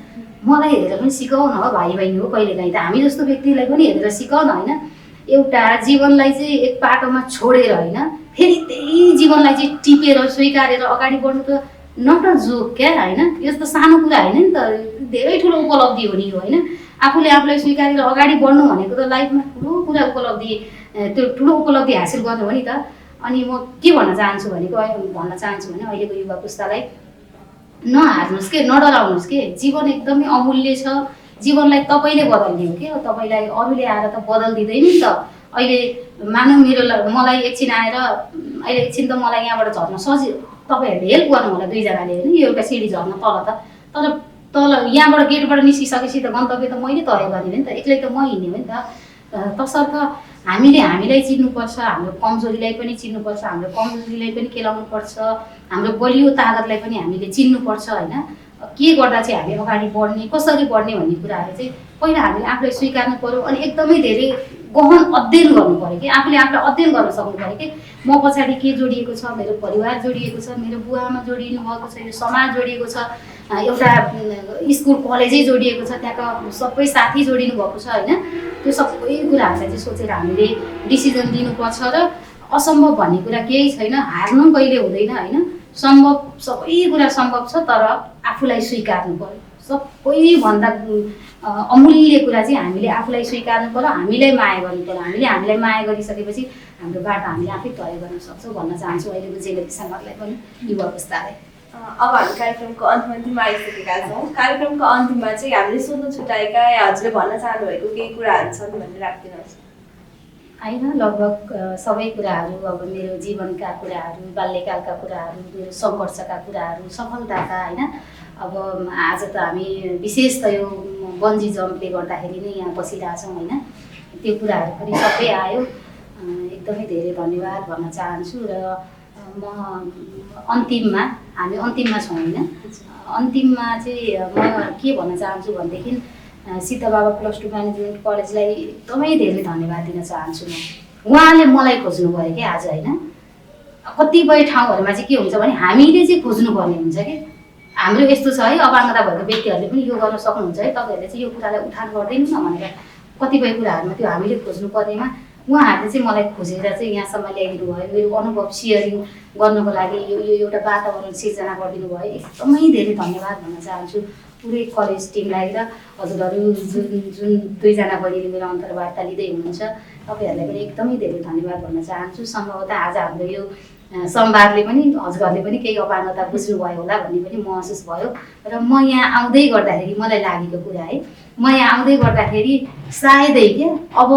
मलाई हेरेर पनि सिकाउन हो भाइ बहिनी हो, कहिलेकाहीँ त हामी जस्तो व्यक्तिलाई पनि हेरेर सिकाउन होइन। एउटा जीवनलाई चाहिँ एक पाटोमा छोडेर होइन, फेरि त्यही जीवनलाई चाहिँ टिपेर स्वीकारेर अगाडि बढ्नु त नट अ जोक क्या होइन। यस्तो सानो कुरा होइन नि त, धेरै ठुलो उपलब्धि हो नि यो होइन। आफूले आफूलाई स्वीकारेर अगाडि बढ्नु भनेको त लाइफमा ठुलो कुरा उपलब्धि त्यो ठुलो उपलब्धि हासिल गर्नु हो नि त। अनि म के भन्न चाहन्छु भने अहिलेको युवा पुस्तालाई नहार्नुहोस् के, नडराउनुहोस् के, जीवन एकदमै अमूल्य छ। जीवनलाई तपाईँले बदल्ने हो के, तपाईँलाई अरूले आएर त बदलिदिँदैन नि त। अहिले मानौ मलाई एकछिन आएर अहिले एकछिन त मलाई यहाँबाट झर्न सजिलो, तपाईँहरूले हेल्प गर्नु होला दुईजनाले होइन, यो एउटा सिडी झर्न तर तल यहाँबाट गेटबाट निस्किसकेपछि त गन्तव्य त मैले तय गर्ने हो नि त, एक्लै त म हिँड्ने हो नि त। तसर्थ हामीलाई चिन्नुपर्छ, हाम्रो कमजोरीलाई पनि चिन्नुपर्छ, हाम्रो कमजोरीलाई पनि केलाउनुपर्छ, हाम्रो बलियो तागतलाई पनि हामीले चिन्नुपर्छ होइन। के गर्दा चाहिँ हामी अगाडि बढ्ने, कसरी बढ्ने भन्ने कुराहरू चाहिँ पहिला हामीले आफूलाई स्वीकार्नु पऱ्यो। अनि एकदमै धेरै गहन अध्ययन गर्नु पऱ्यो कि, आफूले आफूलाई अध्ययन गर्न सक्नु पऱ्यो कि म पछाडि के जोडिएको छ, मेरो परिवार जोडिएको छ, मेरो बुवामा जोडिनु भएको छ, यो समाज जोडिएको छ, एउटा स्कुल कलेजै जोडिएको छ, त्यहाँका सबै साथी जोडिनु भएको छ होइन। त्यो सबै कुराहरूलाई चाहिँ सोचेर हामीले डिसिजन दिनुपर्छ र असम्भव भन्ने कुरा केही छैन, हार्नु कहिले हुँदैन होइन। सबै कुरा सम्भव छ, तर आफूलाई स्वीकार्नु पर्यो। सबैभन्दा अमूल्य कुरा चाहिँ हामीले आफूलाई स्वीकार्नु पर्यो, हामीलाई माया गर्नु पर्यो। हामीलाई माया गरिसकेपछि हाम्रो बाटो हामीले आफै तय गर्न सक्छौँ भन्न चाहन्छु अहिलेको जेनेरेसनहरूलाई पनि, युवा पुस्तालाई। अब हामी कार्यक्रमको अन्तिममा आइसकेका छौँ। कार्यक्रमको अन्तिममा चाहिँ हामीले सोध्न छुट्याएका या हजुरले भन्न चाहनुभएको केही कुराहरू छन् भनेर राखिदिनुहोस्। होइन, लगभग सबै कुराहरू, अब मेरो जीवनका कुराहरू, बाल्यकालका कुराहरू, मेरो सङ्घर्षका कुराहरू, सफलताका होइन। अब आज त हामी विशेष त यो बन्जी जम्पले गर्दाखेरि नै यहाँ बसिरहेछौँ होइन। त्यो कुराहरू पनि सबै आयो। एकदमै धेरै धन्यवाद भन्न चाहन्छु। र म हामी अन्तिममा छौँ होइन। अन्तिममा चाहिँ म के भन्न चाहन्छु भनेदेखि सिद्धबाबा +2 म्यानेजमेन्ट कलेजलाई एकदमै धेरै धन्यवाद दिन चाहन्छु म। उहाँले मलाई खोज्नु भयो कि आज होइन। कतिपय ठाउँहरूमा चाहिँ के हुन्छ भने हामीले चाहिँ खोज्नुपर्ने हुन्छ कि, हाम्रो यस्तो छ है, अपाङ्गता भएको व्यक्तिहरूले पनि यो गर्न सक्नुहुन्छ है, तपाईँहरूले चाहिँ यो कुरालाई उठान गर्दैन न भनेर कतिपय कुराहरूमा त्यो हामीले खोज्नु पर्नेमा उहाँहरूले चाहिँ मलाई खोजेर चाहिँ यहाँसम्म ल्याइदिनु भयो। मेरो अनुभव सेयरिङ गर्नको लागि यो एउटा वातावरण सिर्जना गरिदिनु भयो। एकदमै धेरै धन्यवाद भन्न चाहन्छु पुरै कलेज टिमलाई र हजुरहरू जुन दुईजना बहिनीले मेरो अन्तर्वार्ता लिँदै हुनुहुन्छ, तपाईँहरूलाई पनि एकदमै धेरै धन्यवाद भन्न चाहन्छु। सम्भवतः आज हाम्रो यो संवादले पनि हजुरहरूले पनि केही अपाङ्गता बुझ्नुभयो होला भन्ने पनि महसुस भयो। र म यहाँ आउँदै गर्दाखेरि मलाई लागेको कुरा है, म यहाँ आउँदै गर्दाखेरि सायदै क्या अब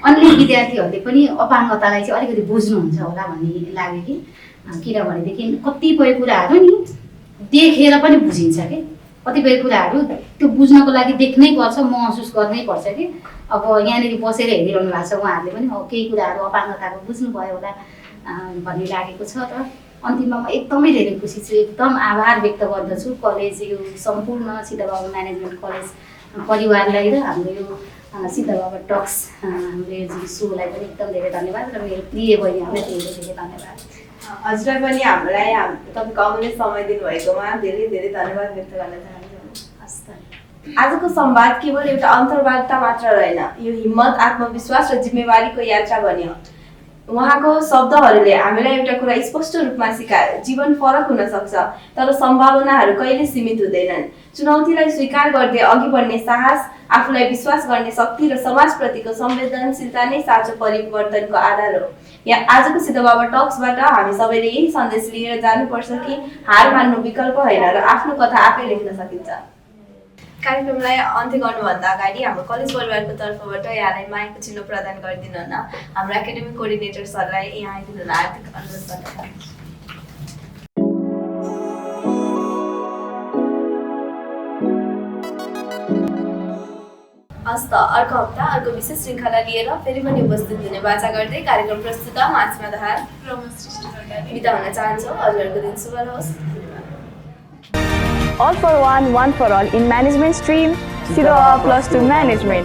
अन्य विद्यार्थीहरूले पनि अपाङ्गतालाई चाहिँ अलिकति बुझ्नुहुन्छ होला भन्ने लाग्यो कि, किनभनेदेखि कतिपय कुराहरू नि देखेर पनि बुझिन्छ कि, कतिपय कुराहरू त्यो बुझ्नको लागि देख्नै पर्छ, महसुस गर्नै पर्छ कि। अब यहाँनिर बसेर हेरिरहनु भएको छ उहाँहरूले पनि केही कुराहरू अपाङ्गताको बुझ्नुभयो होला भन्ने लागेको छ। र अन्तिममा म एकदमै धेरै खुसी छु, एकदम आभार व्यक्त गर्दछु कलेज, यो सम्पूर्ण सिद्धबाबा म्यानेजमेन्ट कलेज परिवारलाई र हाम्रो यो सिद्धबाबा टक्स हाम्रो यो जुन सोलाई पनि एकदम धेरै धन्यवाद। र मेरो प्रिय बहिनीहरूलाई धेरै धेरै धन्यवाद। हजुरलाई पनि हामीलाई तपाईँको अमूल्य समय दिनुभएकोमा धेरै धेरै धन्यवाद व्यक्त गर्न चाहन्छु। हस् त। आजको संवाद केवल एउटा अन्तर्वार्ता मात्र रहेन, यो हिम्मत, आत्मविश्वास र जिम्मेवारीको यात्रा बन्यो। उहाँको शब्दहरूले हामीलाई एउटा कुरा स्पष्ट रूपमा सिकायो, जीवन फरक हुन सक्छ तर सम्भावनाहरू कहिले सीमित हुँदैनन्। चुनौतीलाई स्वीकार गर्दै अघि बढ्ने साहस, आफूलाई विश्वास गर्ने शक्ति र समाजप्रतिको संवेदनशीलता नै साँचो परिवर्तनको आधार हो। या आजको सिद्धबाबा टक्सबाट हामी सबैले यही सन्देश लिएर जानुपर्छ कि हार मान्नु विकल्प होइन र आफ्नो कथा आफै लेख्न सकिन्छ। कार्यक्रमलाई अन्त्य गर्नुभन्दा अगाडि हाम्रो कलेज परिवारको तर्फबाट यहाँलाई मायाको चिनो प्रदान गरिदिनु हुन हाम्रो एकाडेमिक कोअर्डिनेटर सरलाई यहाँ आइदिनु हुन हार्दिक अनुरोध गर्न चाहन्छु। हस्त अर्को हप्ता अर्को विशेष श्रृङ्खला लिएर फेरि पनि उपस्थित हुने बाचा गर्दै कार्यक्रम प्रस्तुता माछमा दहार बिदा हुन चाहन्छौँ। हजुरहरूको दिन शुभ रहोस्। All for one for all in management stream, Siddhababa +2 Management.